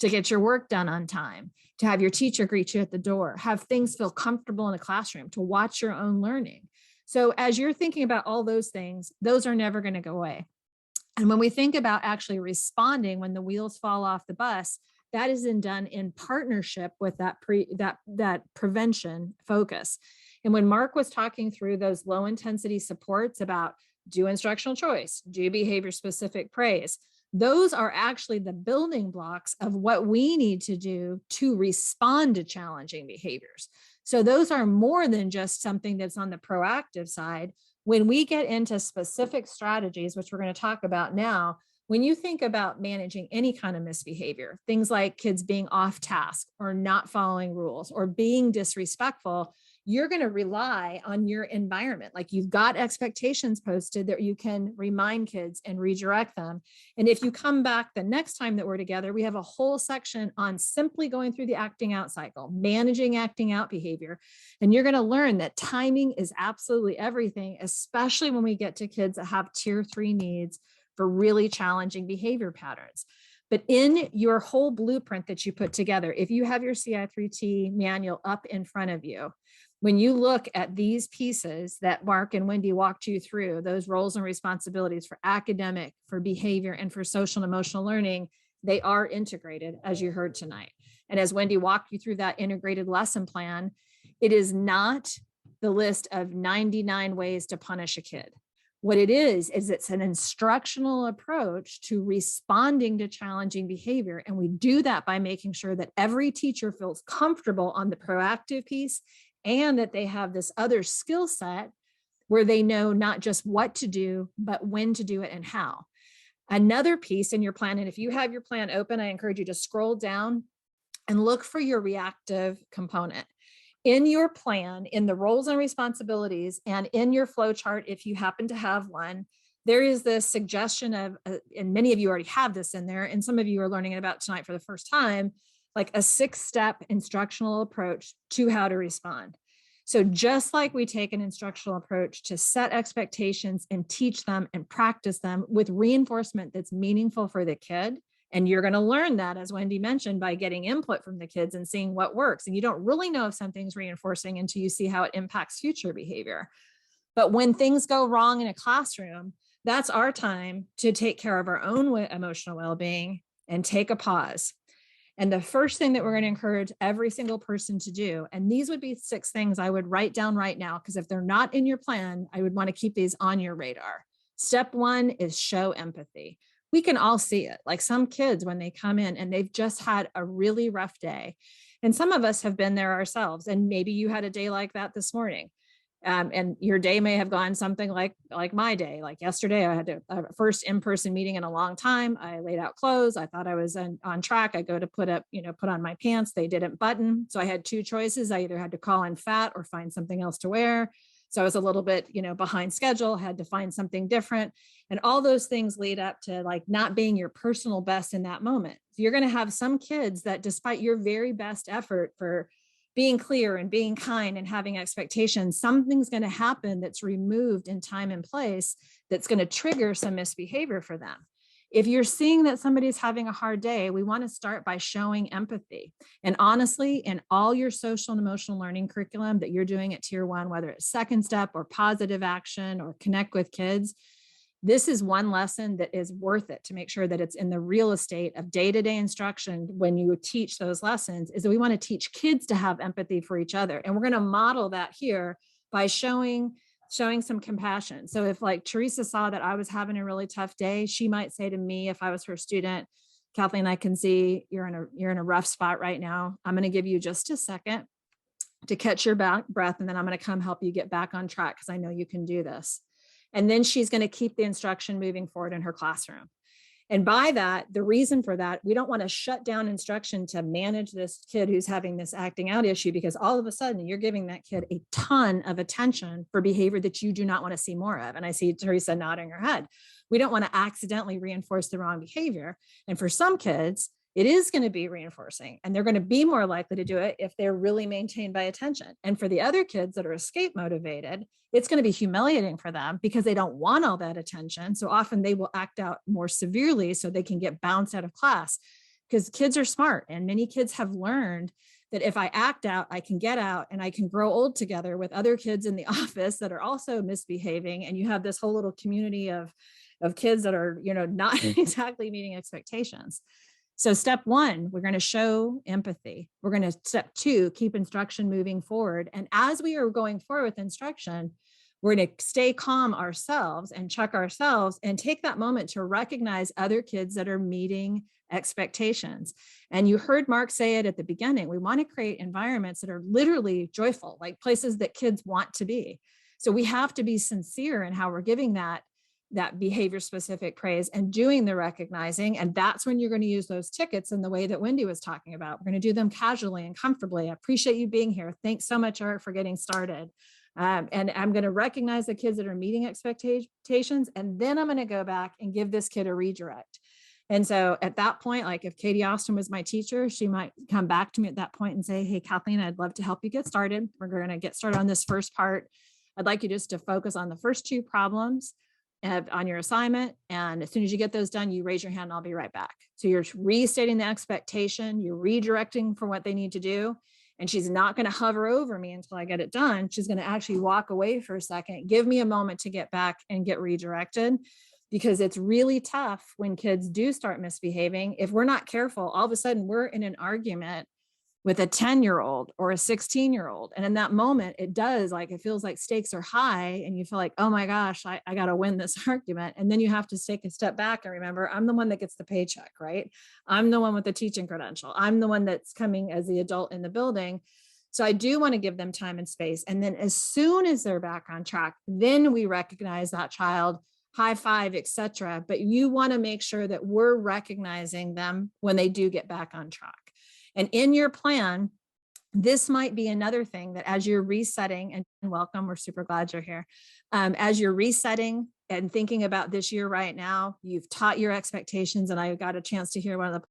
Speaker 3: to get your work done on time, to have your teacher greet you at the door, have things feel comfortable in the classroom, to watch your own learning. So as you're thinking about all those things, those are never going to go away. And when we think about actually responding when the wheels fall off the bus, that is done in partnership with that prevention focus. And when Mark was talking through those low intensity supports about do instructional choice, do behavior specific praise, those are actually the building blocks of what we need to do to respond to challenging behaviors. So those are more than just something that's on the proactive side. When we get into specific strategies, which we're going to talk about now, when you think about managing any kind of misbehavior, things like kids being off task or not following rules or being disrespectful, you're going to rely on your environment. Like you've got expectations posted that you can remind kids and redirect them. And if you come back the next time that we're together, we have a whole section on simply going through the acting out cycle, managing acting out behavior. And you're going to learn that timing is absolutely everything, especially when we get to kids that have tier 3 needs for really challenging behavior patterns. But in your whole blueprint that you put together, if you have your CI3T manual up in front of you, when you look at these pieces that Mark and Wendy walked you through, those roles and responsibilities for academic, for behavior, and for social and emotional learning, they are integrated, as you heard tonight. And as Wendy walked you through that integrated lesson plan, it is not the list of 99 ways to punish a kid. What it is it's an instructional approach to responding to challenging behavior. And we do that by making sure that every teacher feels comfortable on the proactive piece and that they have this other skill set where they know not just what to do, but when to do it and how. Another piece in your plan, and if you have your plan open, I encourage you to scroll down and look for your reactive component. In your plan, in the roles and responsibilities, and in your flow chart, if you happen to have one, there is this suggestion of, and many of you already have this in there, and some of you are learning about tonight for the first time, like a 6-step instructional approach to how to respond. So just like we take an instructional approach to set expectations and teach them and practice them with reinforcement that's meaningful for the kid, and you're going to learn that, as Wendy mentioned, by getting input from the kids and seeing what works. And you don't really know if something's reinforcing until you see how it impacts future behavior. But when things go wrong in a classroom, that's our time to take care of our own emotional well-being and take a pause. And the first thing that we're going to encourage every single person to do, and these would be 6 things I would write down right now, because if they're not in your plan, I would want to keep these on your radar. Step 1 is show empathy. We can all see it. Like some kids, when they come in and they've just had a really rough day, and some of us have been there ourselves, and maybe you had a day like that this morning. And your day may have gone something like my day. Like yesterday, I had a first in-person meeting in a long time. I laid out clothes. I thought I was on track. I go to put on my pants. They didn't button. So I had 2 choices. I either had to call in fat or find something else to wear. So I was a little bit, behind schedule, had to find something different. And all those things lead up to like not being your personal best in that moment. So you're going to have some kids that, despite your very best effort for being clear and being kind and having expectations, something's going to happen that's removed in time and place that's going to trigger some misbehavior for them. If you're seeing that somebody's having a hard day, we want to start by showing empathy. And honestly, in all your social and emotional learning curriculum that you're doing at Tier 1, whether it's second step or positive action or connect with kids, this is one lesson that is worth it to make sure that it's in the real estate of day-to-day instruction. When you teach those lessons, is that we want to teach kids to have empathy for each other. And we're going to model that here by showing some compassion. So if like Teresa saw that I was having a really tough day, she might say to me, if I was her student, Kathleen, I can see you're in a rough spot right now. I'm going to give you just a second to catch your breath, and then I'm going to come help you get back on track because I know you can do this. And then she's going to keep the instruction moving forward in her classroom. And by that, the reason for that, we don't want to shut down instruction to manage this kid who's having this acting out issue, because all of a sudden you're giving that kid a ton of attention for behavior that you do not want to see more of. And I see Teresa nodding her head. We don't want to accidentally reinforce the wrong behavior. And for some kids, it is going to be reinforcing, and they're going to be more likely to do it if they're really maintained by attention. And for the other kids that are escape motivated, it's going to be humiliating for them because they don't want all that attention. So often they will act out more severely so they can get bounced out of class, because kids are smart. And many kids have learned that if I act out, I can get out and I can grow old together with other kids in the office that are also misbehaving. And you have this whole little community of kids that are, not exactly meeting expectations. So step 1, we're going to show empathy. We're going to step 2, keep instruction moving forward. And as we are going forward with instruction, we're going to stay calm ourselves and check ourselves and take that moment to recognize other kids that are meeting expectations. And you heard Mark say it at the beginning. We want to create environments that are literally joyful, like places that kids want to be. So we have to be sincere in how we're giving that behavior specific praise and doing the recognizing. And that's when you're going to use those tickets in the way that Wendy was talking about. We're going to do them casually and comfortably. I appreciate you being here. Thanks so much, Art, for getting started. And I'm going to recognize the kids that are meeting expectations. And then I'm going to go back and give this kid a redirect. And so at that point, like if Katie Austin was my teacher, she might come back to me at that point and say, hey, Kathleen, I'd love to help you get started. We're going to get started on this first part. I'd like you just to focus on the first 2 problems on your assignment. And as soon as you get those done, you raise your hand and I'll be right back. So you're restating the expectation, you're redirecting for what they need to do. And she's not going to hover over me until I get it done. She's going to actually walk away for a second, give me a moment to get back and get redirected, because it's really tough when kids do start misbehaving. If we're not careful, all of a sudden we're in an argument with a 10-year-old or a 16-year-old. And in that moment, it feels like stakes are high and you feel like, oh my gosh, I got to win this argument. And then you have to take a step back and remember, I'm the one that gets the paycheck, right? I'm the one with the teaching credential. I'm the one that's coming as the adult in the building. So I do want to give them time and space. And then as soon as they're back on track, then we recognize that child, high five, etc. But you want to make sure that we're recognizing them when they do get back on track. And in your plan, this might be another thing that as you're resetting, and welcome, we're super glad you're here. As you're resetting and thinking about this year right now, you've taught your expectations. And I got a chance to hear one of the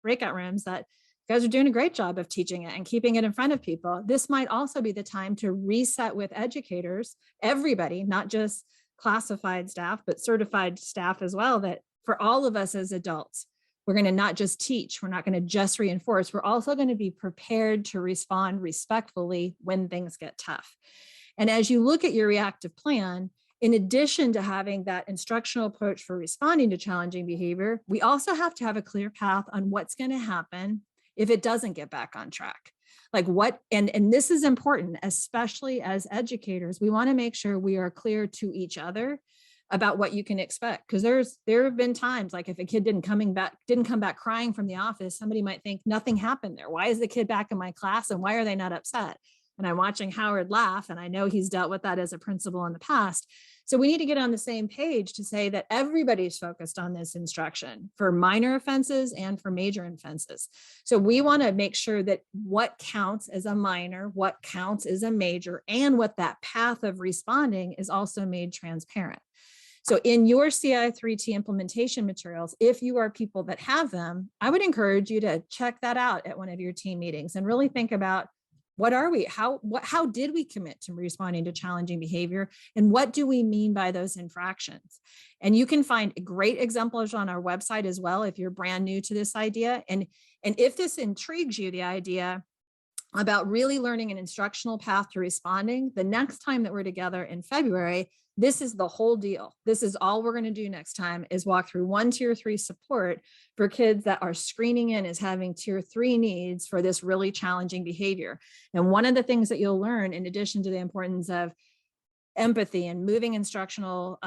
Speaker 3: breakout rooms that you guys are doing a great job of teaching it and keeping it in front of people. This might also be the time to reset with educators, everybody, not just classified staff, but certified staff as well, that for all of us as adults, we're going to not just teach, we're not going to just reinforce, we're also going to be prepared to respond respectfully when things get tough. And as you look at your reactive plan, in addition to having that instructional approach for responding to challenging behavior, we also have to have a clear path on what's going to happen if it doesn't get back on track. Like what, and this is important, especially as educators, we want to make sure we are clear to each other about what you can expect. Because there have been times, like if a kid didn't come back crying from the office, somebody might think nothing happened there. Why is the kid back in my class and why are they not upset? And I'm watching Howard laugh, and I know he's dealt with that as a principal in the past. So we need to get on the same page to say that everybody's focused on this instruction for minor offenses and for major offenses. So we want to make sure that what counts as a minor, what counts as a major, and what that path of responding is also made transparent. So in your CI3T implementation materials, if you are people that have them, I would encourage you to check that out at one of your team meetings and really think about, what are we? How did we commit to responding to challenging behavior? And what do we mean by those infractions? And you can find great examples on our website as well if you're brand new to this idea. And if this intrigues you, the idea about really learning an instructional path to responding, the next time that we're together in February, this is the whole deal. This is all we're going to do next time is walk through 1 tier 3 support for kids that are screening in as having tier 3 needs for this really challenging behavior. And one of the things that you'll learn, in addition to the importance of empathy and moving instructional,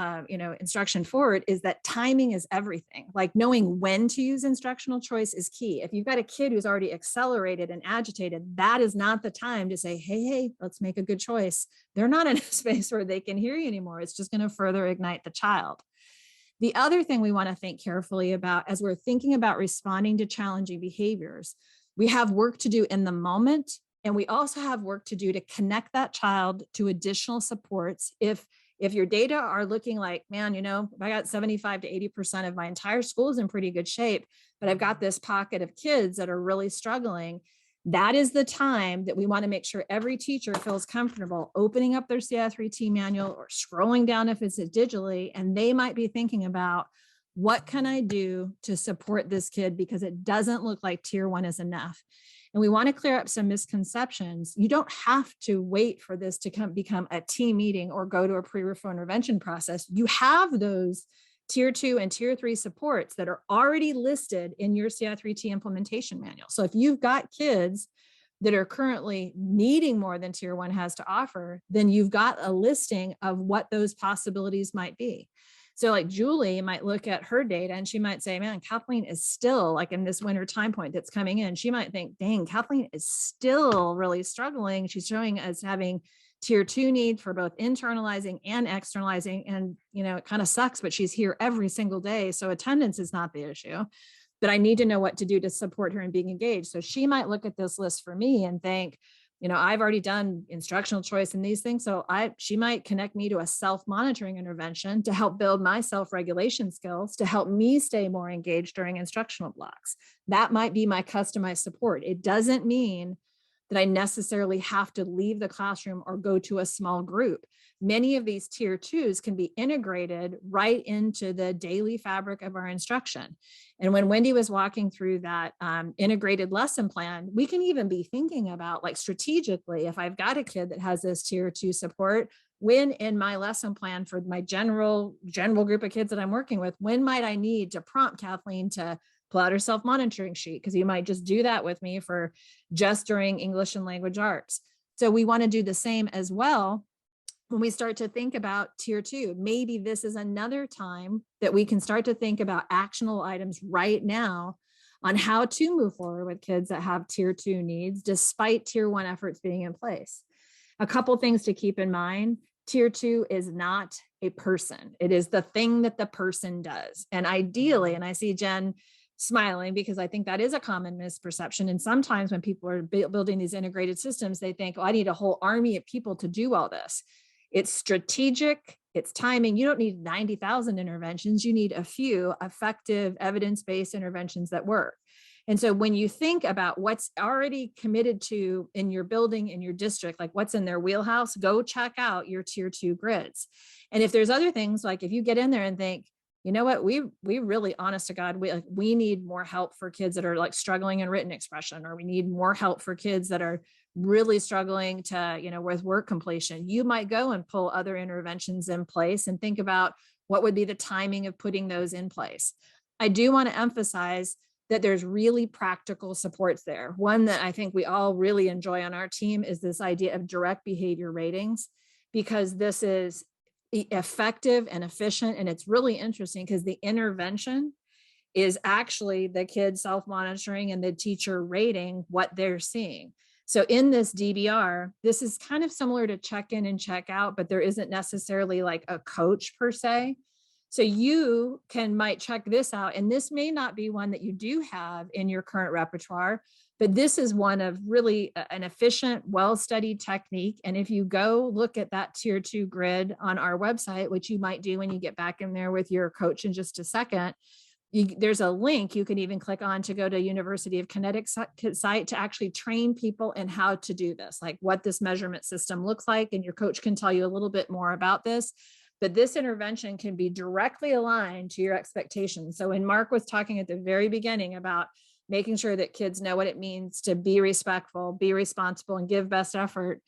Speaker 3: instruction forward, is that timing is everything. Like knowing when to use instructional choice is key. If you've got a kid who's already accelerated and agitated, that is not the time to say, hey, let's make a good choice. They're not in a space where they can hear you anymore. It's just going to further ignite the child. The other thing we want to think carefully about as we're thinking about responding to challenging behaviors, we have work to do in the moment. And we also have work to do to connect that child to additional supports. If your data are looking like, man, I got 75 to 80% of my entire school is in pretty good shape, but I've got this pocket of kids that are really struggling, that is the time that we want to make sure every teacher feels comfortable opening up their CI3T manual or scrolling down if it's digitally, and they might be thinking about, what can I do to support this kid because it doesn't look like tier 1 is enough. And we want to clear up some misconceptions. You don't have to wait for this to become a team meeting or go to a pre-referral intervention process. You have those tier 2 and tier 3 supports that are already listed in your CI3T implementation manual. So if you've got kids that are currently needing more than tier 1 has to offer, then you've got a listing of what those possibilities might be. So like Julie might look at her data and she might say, man, Kathleen is still like in this winter time point that's coming in. She might think, dang, Kathleen is still really struggling. She's showing us having tier 2 need for both internalizing and externalizing. And, it kind of sucks, but she's here every single day. So attendance is not the issue, but I need to know what to do to support her in being engaged. So she might look at this list for me and think, I've already done instructional choice in these things. So she might connect me to a self-monitoring intervention to help build my self-regulation skills, to help me stay more engaged during instructional blocks. That might be my customized support. It doesn't mean that I necessarily have to leave the classroom or go to a small group. Many of these tier 2s can be integrated right into the daily fabric of our instruction. And when Wendy was walking through that integrated lesson plan, we can even be thinking about, like, strategically, if I've got a kid that has this tier 2 support, when in my lesson plan for my general group of kids that I'm working with, when might I need to prompt Kathleen to pull out our self-monitoring sheet, because you might just do that with me for just during English and language arts. So we want to do the same as well when we start to think about tier 2. Maybe this is another time that we can start to think about actionable items right now on how to move forward with kids that have tier 2 needs, despite tier 1 efforts being in place. A couple things to keep in mind. Tier 2 is not a person. It is the thing that the person does. And ideally, and I see Jen smiling because I think that is a common misperception. And sometimes when people are building these integrated systems, they think, oh, I need a whole army of people to do all this. It's strategic, it's timing. You don't need 90,000 interventions. You need a few effective evidence-based interventions that work. And so when you think about what's already committed to in your building, in your district, like what's in their wheelhouse, go check out your tier 2 grids. And if there's other things, like if you get in there and think, you know what, we really, honest to God, we need more help for kids that are like struggling in written expression, or we need more help for kids that are really struggling to, with work completion, you might go and pull other interventions in place and think about what would be the timing of putting those in place. I do want to emphasize that there's really practical supports there. One that I think we all really enjoy on our team is this idea of direct behavior ratings, because this is effective and efficient. And it's really interesting because the intervention is actually the kid self-monitoring and the teacher rating what they're seeing. So in this DBR, this is kind of similar to check-in and check-out, but there isn't necessarily like a coach per se. So you might check this out, and this may not be one that you do have in your current repertoire, but this is one of really an efficient, well-studied technique. And if you go look at that tier 2 grid on our website, which you might do when you get back in there with your coach in just a second, there's a link you can even click on to go to University of Connecticut site to actually train people in how to do this, like what this measurement system looks like. And your coach can tell you a little bit more about this. But this intervention can be directly aligned to your expectations. So when Mark was talking at the very beginning about making sure that kids know what it means to be respectful, be responsible, and give best effort,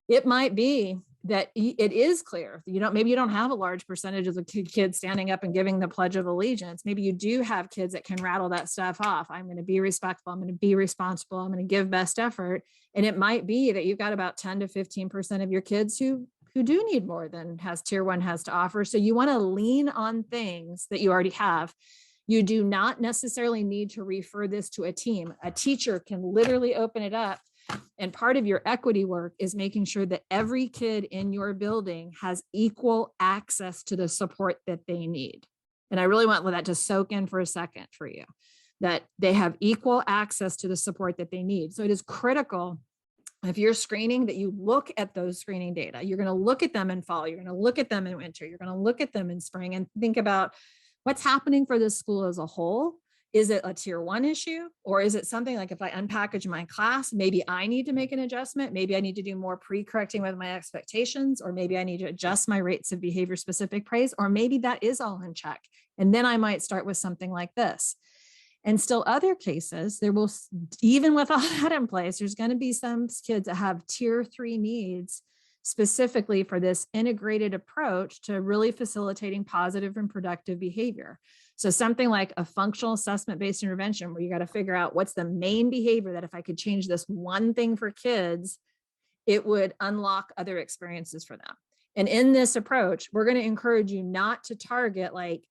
Speaker 3: it might be that it is clear. Maybe you don't have a large percentage of the kids standing up and giving the Pledge of Allegiance. Maybe you do have kids that can rattle that stuff off. I'm going to be respectful. I'm going to be responsible. I'm going to give best effort. And it might be that you've got about 10 to 15% of your kids who do need more than tier 1 has to offer. So you want to lean on things that you already have. You do not necessarily need to refer this to a team. A teacher can literally open it up. And part of your equity work is making sure that every kid in your building has equal access to the support that they need. And I really want that to soak in for a second for you, that they have equal access to the support that they need. So it is critical, if you're screening, that you look at those screening data. You're going to look at them in fall. You're going to look at them in winter. You're going to look at them in spring and think about what's happening for this school as a whole. Is it a tier 1 issue? Or is it something like, if I unpackage my class, maybe I need to make an adjustment. Maybe I need to do more pre-correcting with my expectations, or maybe I need to adjust my rates of behavior specific praise, or maybe that is all in check. And then I might start with something like this. And still other cases, there will, even with all that in place, there's going to be some kids that have tier 3 needs specifically for this integrated approach to really facilitating positive and productive behavior. So something like a functional assessment-based intervention, where you got to figure out what's the main behavior that if I could change this one thing for kids, it would unlock other experiences for them. And in this approach, we're going to encourage you not to target like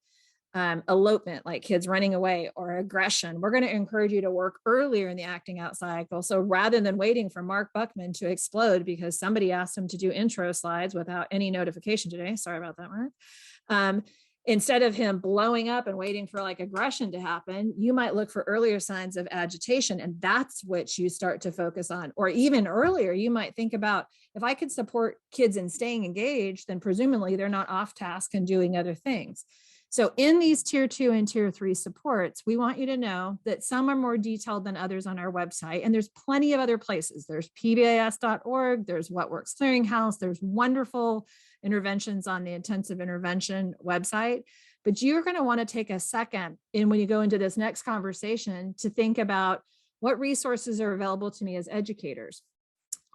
Speaker 3: elopement, like kids running away, or aggression. We're going to encourage you to work earlier in the acting out cycle. So rather than waiting for Mark Buckman to explode because somebody asked him to do intro slides without any notification today, sorry about that, Mark. Instead of him blowing up and waiting for like aggression to happen, you might look for earlier signs of agitation, and that's what you start to focus on. Or even earlier, you might think about, if I could support kids in staying engaged, then presumably they're not off task and doing other things. So in these tier 2 and tier 3 supports, we want you to know that some are more detailed than others on our website. And there's plenty of other places. There's pbis.org, there's What Works Clearinghouse, there's wonderful interventions on the intensive intervention website. But you're going to want to take a second, and when you go into this next conversation, to think about what resources are available to me as educators.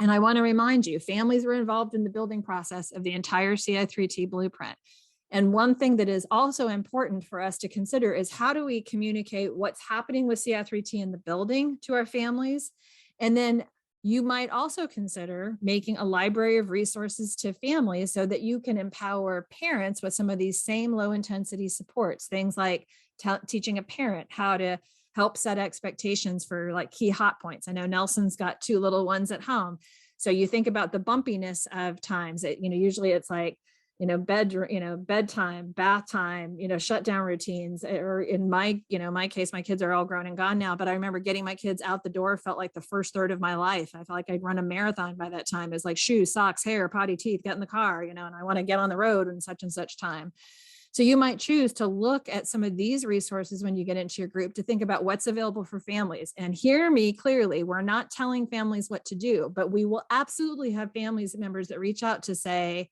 Speaker 3: And I want to remind you, families were involved in the building process of the entire CI3T blueprint. And one thing that is also important for us to consider is how do we communicate what's happening with CI3T in the building to our families? And then you might also consider making a library of resources to families so that you can empower parents with some of these same low intensity supports, things like teaching a parent how to help set expectations for like key hot points. I know Nelson's got 2 little ones at home. So you think about the bumpiness of times that, usually it's like, bedtime, bath time, shutdown routines, or in my case, my kids are all grown and gone now, but I remember getting my kids out the door felt like the first third of my life. I felt like I'd run a marathon by that time. It's like shoes, socks, hair, potty, teeth, get in the car, and I want to get on the road in such and such time. So you might choose to look at some of these resources when you get into your group to think about what's available for families. And hear me clearly, we're not telling families what to do, but we will absolutely have families members that reach out to say,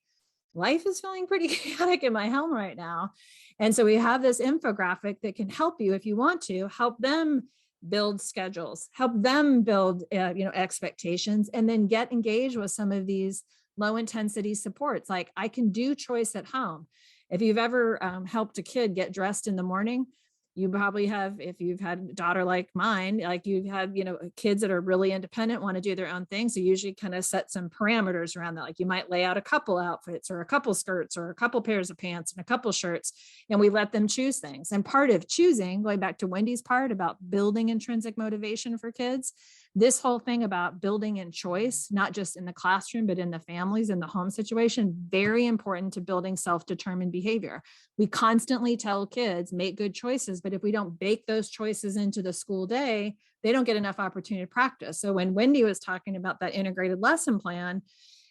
Speaker 3: life is feeling pretty chaotic in my home right now. And so we have this infographic that can help you if you want to help them build schedules, help them build expectations, and then get engaged with some of these low intensity supports. Like I can do choice at home. If you've ever helped a kid get dressed in the morning, you probably have, if you've had a daughter like mine, like you've had, kids that are really independent, want to do their own thing. So usually kind of set some parameters around that. Like you might lay out a couple outfits or a couple skirts or a couple pairs of pants and a couple shirts, and we let them choose things. And part of choosing, going back to Wendy's part about building intrinsic motivation for kids, this whole thing about building in choice, not just in the classroom, but in the families, in the home situation, very important to building self-determined behavior. We constantly tell kids, make good choices, but if we don't bake those choices into the school day, they don't get enough opportunity to practice. So when Wendy was talking about that integrated lesson plan,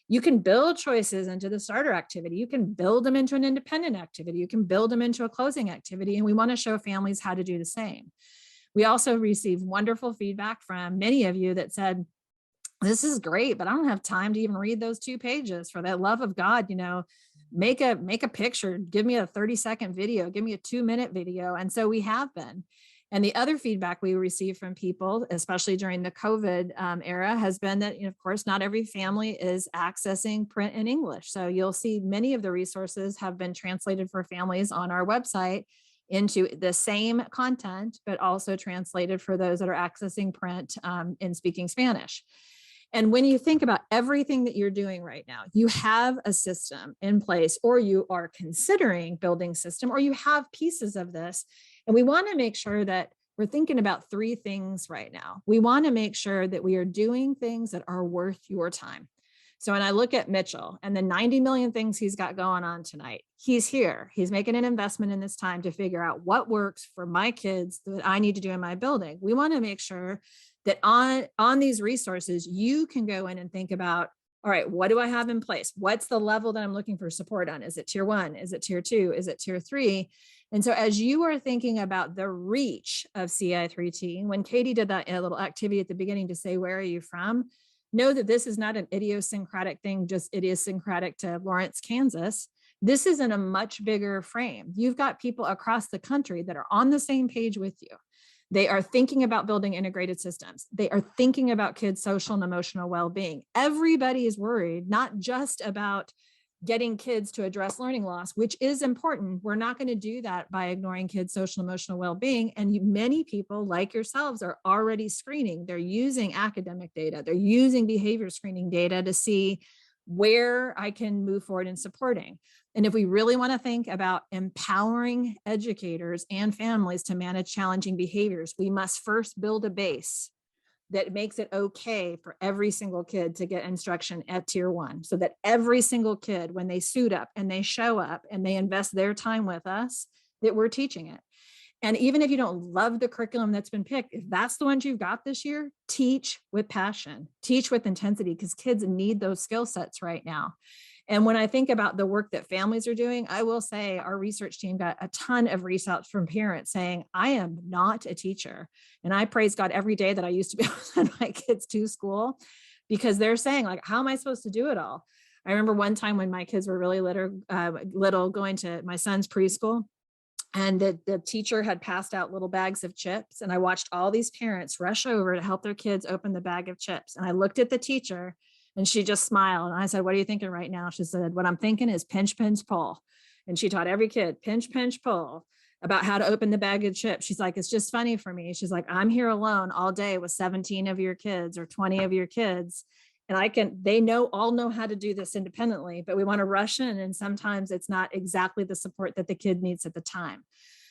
Speaker 3: you can build choices into the starter activity. You can build them into an independent activity. You can build them into a closing activity. And we want to show families how to do the same. We also received wonderful feedback from many of you that said, this is great, but I don't have time to even read those 2 pages. For that love of God, make a picture, give me a 30-second video, give me a 2-minute video. And so we have been. And the other feedback we received from people, especially during the COVID era, has been that, of course, not every family is accessing print in English. So you'll see many of the resources have been translated for families on our website into the same content, but also translated for those that are accessing print and speaking Spanish. And when you think about everything that you're doing right now, you have a system in place, or you are considering building system, or you have pieces of this. And we want to make sure that we're thinking about 3 things right now. We want to make sure that we are doing things that are worth your time. So when I look at Mitchell and the 90 million things he's got going on tonight, he's here. He's making an investment in this time to figure out what works for my kids that I need to do in my building. We want to make sure that on these resources, you can go in and think about, all right, what do I have in place? What's the level that I'm looking for support on? Is it tier 1? Is it tier 2? Is it tier 3? And so as you are thinking about the reach of CI3T, when Katie did that little activity at the beginning to say, where are you from? Know that this is not an idiosyncratic thing, just idiosyncratic to Lawrence, Kansas. This is in a much bigger frame. You've got people across the country that are on the same page with you. They are thinking about building integrated systems. They are thinking about kids' social and emotional well-being. Everybody is worried, not just about getting kids to address learning loss, which is important. We're not going to do that by ignoring kids' social and emotional well-being. And many people like yourselves are already screening. They're using academic data. They're using behavior screening data to see where I can move forward in supporting. And if we really want to think about empowering educators and families to manage challenging behaviors, we must first build a base that makes it okay for every single kid to get instruction at tier 1, so that every single kid, when they suit up and they show up and they invest their time with us, that we're teaching it. And even if you don't love the curriculum that's been picked, if that's the ones you've got this year, teach with passion, teach with intensity, because kids need those skill sets right now. And when I think about the work that families are doing, I will say our research team got a ton of research from parents saying, I am not a teacher. And I praise God every day that I used to be able to send my kids to school, because they're saying, like, how am I supposed to do it all? I remember one time when my kids were really little going to my son's preschool, and the teacher had passed out little bags of chips. And I watched all these parents rush over to help their kids open the bag of chips. And I looked at the teacher and she just smiled. And I said, what are you thinking right now? She said, what I'm thinking is pinch, pinch, pull. And she taught every kid pinch, pinch, pull about how to open the bag of chips. She's like, it's just funny for me. She's like, I'm here alone all day with 17 of your kids or 20 of your kids. And they all know how to do this independently, but we want to rush in. And sometimes it's not exactly the support that the kid needs at the time.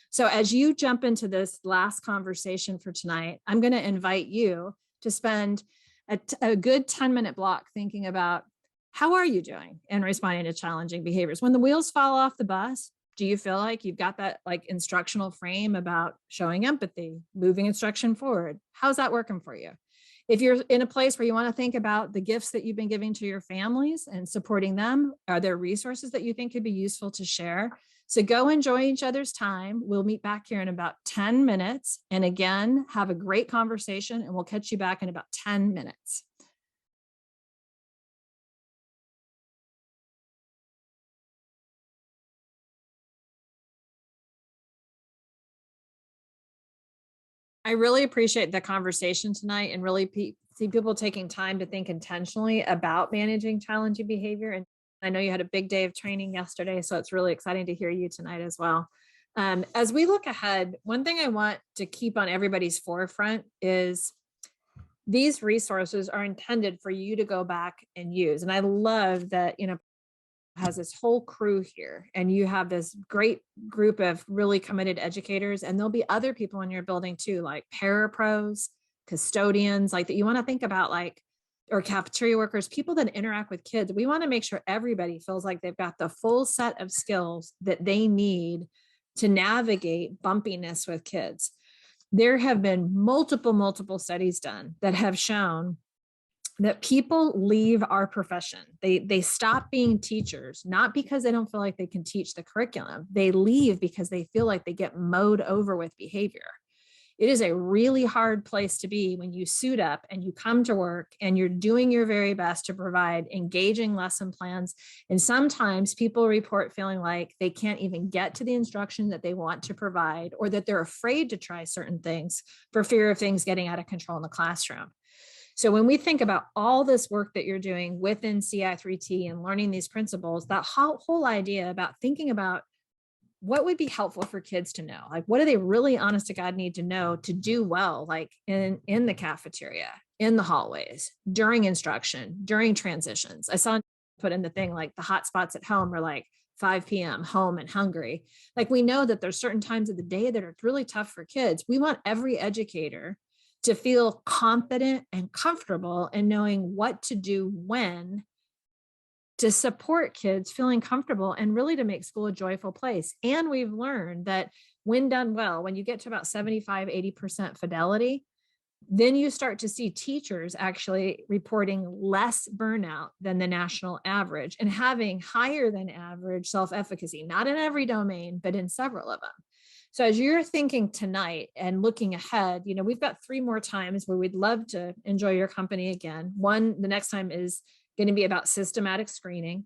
Speaker 3: So as you jump into this last conversation for tonight, I'm going to invite you to spend a good 10-minute block thinking about, how are you doing in responding to challenging behaviors? When the wheels fall off the bus, do you feel like you've got that like instructional frame about showing empathy, moving instruction forward? How's that working for you? If you're in a place where you want to think about the gifts that you've been giving to your families and supporting them, are there resources that you think could be useful to share? So go enjoy each other's time. We'll meet back here in about 10 minutes. And again, have a great conversation, and we'll catch you back in about 10 minutes. I really appreciate the conversation tonight, and really see people taking time to think intentionally about managing challenging behavior. And I know you had a big day of training yesterday, so it's really exciting to hear you tonight as well. As we look ahead, one thing I want to keep on everybody's forefront is these resources are intended for you to go back and use. And I love that, has this whole crew here, and you have this great group of really committed educators, and there'll be other people in your building too, like parapros, custodians, like that you want to think about, like, or cafeteria workers, people that interact with kids. We want to make sure everybody feels like they've got the full set of skills that they need to navigate bumpiness with kids. There have been multiple studies done that have shown that people leave our profession. They stop being teachers, not because they don't feel like they can teach the curriculum. They leave because they feel like they get mowed over with behavior. It is a really hard place to be when you suit up and you come to work and you're doing your very best to provide engaging lesson plans. And sometimes people report feeling like they can't even get to the instruction that they want to provide, or that they're afraid to try certain things for fear of things getting out of control in the classroom. So when we think about all this work that you're doing within CI3T and learning these principles, that whole idea about thinking about what would be helpful for kids to know, like, what do they really honest to God need to know to do well, like in the cafeteria, in the hallways, during instruction, during transitions. I saw put in the thing, like the hot spots at home are like 5 p.m. home and hungry. Like, we know that there's certain times of the day that are really tough for kids. We want every educator to feel confident and comfortable in knowing what to do when, to support kids feeling comfortable, and really to make school a joyful place. And we've learned that when done well, when you get to about 75-80% fidelity, then you start to see teachers actually reporting less burnout than the national average, and having higher than average self-efficacy, not in every domain, but in several of them. So as you're thinking tonight and looking ahead, we've got 3 more times where we'd love to enjoy your company again. One, the next time is going to be about systematic screening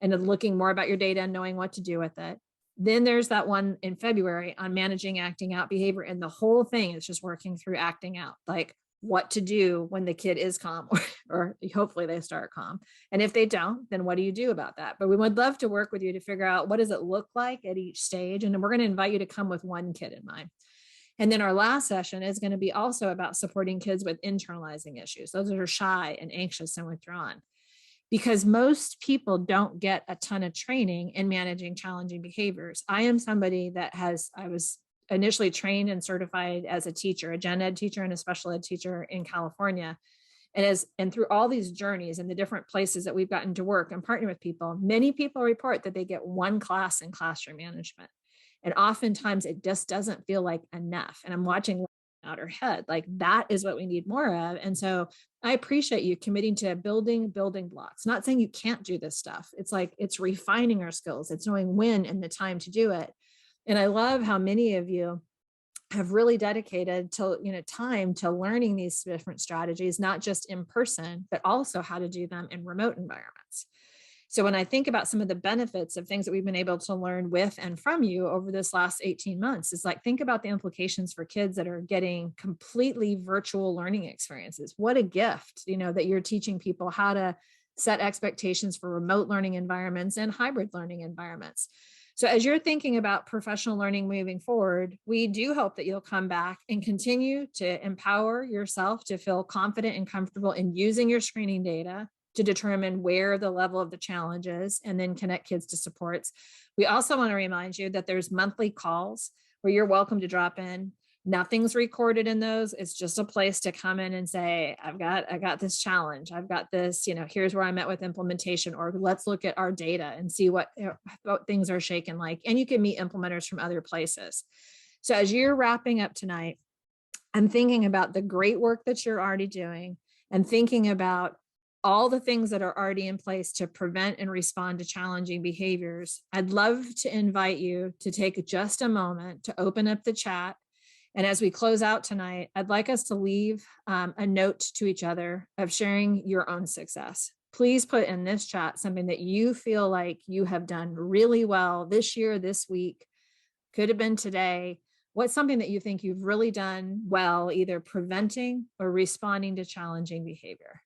Speaker 3: and looking more about your data and knowing what to do with it. Then there's that one in February on managing acting out behavior. And the whole thing is just working through acting out, like what to do when the kid is calm, or hopefully they start calm. And if they don't, then what do you do about that? But we would love to work with you to figure out, what does it look like at each stage? And then we're going to invite you to come with one kid in mind. And then our last session is going to be also about supporting kids with internalizing issues, those that are shy and anxious and withdrawn. Because most people don't get a ton of training in managing challenging behaviors. I am somebody that I was initially trained and certified as a teacher, a gen ed teacher and a special ed teacher in California. And through all these journeys and the different places that we've gotten to work and partner with people, many people report that they get one class in classroom management. And oftentimes it just doesn't feel like enough. And I'm watching out her head, like, that is what we need more of. And so I appreciate you committing to building blocks, not saying you can't do this stuff. It's like, it's refining our skills. It's knowing when and the time to do it. And I love how many of you have really dedicated time to learning these different strategies, not just in person, but also how to do them in remote environments. So when I think about some of the benefits of things that we've been able to learn with and from you over this last 18 months, is like, think about the implications for kids that are getting completely virtual learning experiences. What a gift, that you're teaching people how to set expectations for remote learning environments and hybrid learning environments. So as you're thinking about professional learning moving forward, we do hope that you'll come back and continue to empower yourself to feel confident and comfortable in using your screening data to determine where the level of the challenge is and then connect kids to supports. We also want to remind you that there's monthly calls where you're welcome to drop in. Nothing's recorded in those. It's just a place to come in and say, I got this challenge. I've got this, here's where I'm at with implementation, or let's look at our data and see what things are shaken like. And you can meet implementers from other places. So as you're wrapping up tonight, I'm thinking about the great work that you're already doing and thinking about all the things that are already in place to prevent and respond to challenging behaviors. I'd love to invite you to take just a moment to open up the chat. And as we close out tonight, I'd like us to leave a note to each other of sharing your own success. Please put in this chat something that you feel like you have done really well this year, this week, could have been today. What's something that you think you've really done well, either preventing or responding to challenging behavior?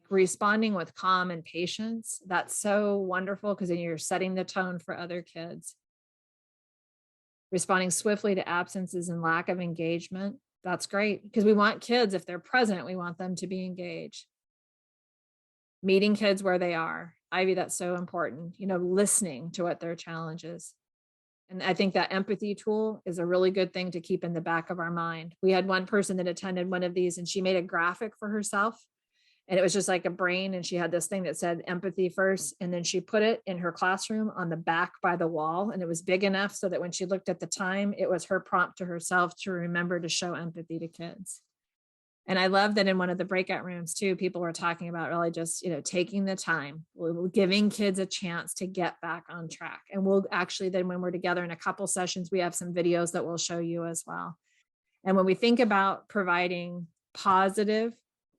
Speaker 3: Responding with calm and patience, that's so wonderful because then you're setting the tone for other kids. Responding swiftly to absences and lack of engagement, that's great because we want kids, if they're present, we want them to be engaged. Meeting kids where they are. Ivy, that's so important, listening to what their challenge is. And I think that empathy tool is a really good thing to keep in the back of our mind. We had one person that attended one of these and she made a graphic for herself. And it was just like a brain. And she had this thing that said empathy first. And then she put it in her classroom on the back by the wall. And it was big enough so that when she looked at the time, it was her prompt to herself to remember to show empathy to kids. And I love that in one of the breakout rooms too, people were talking about really just, taking the time, giving kids a chance to get back on track. And we'll actually then when we're together in a couple sessions, we have some videos that we'll show you as well. And when we think about providing positive,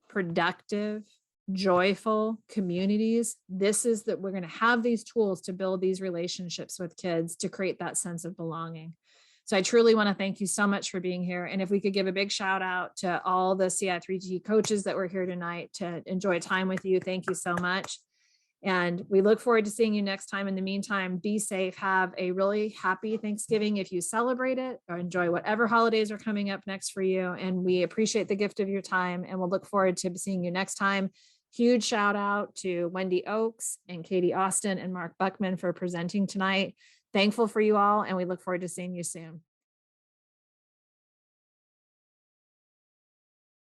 Speaker 3: productive, joyful communities, this is that we're going to have these tools to build these relationships with kids to create that sense of belonging. So I truly want to thank you so much for being here. And if we could give a big shout out to all the CI3T coaches that were here tonight to enjoy time with you. Thank you so much. And we look forward to seeing you next time. In the meantime, be safe. Have a really happy Thanksgiving if you celebrate it, or enjoy whatever holidays are coming up next for you. And we appreciate the gift of your time and we'll look forward to seeing you next time. Huge shout out to Wendy Oakes and Katie Austin and Mark Buckman for presenting tonight. Thankful for you all, and we look forward to seeing you soon.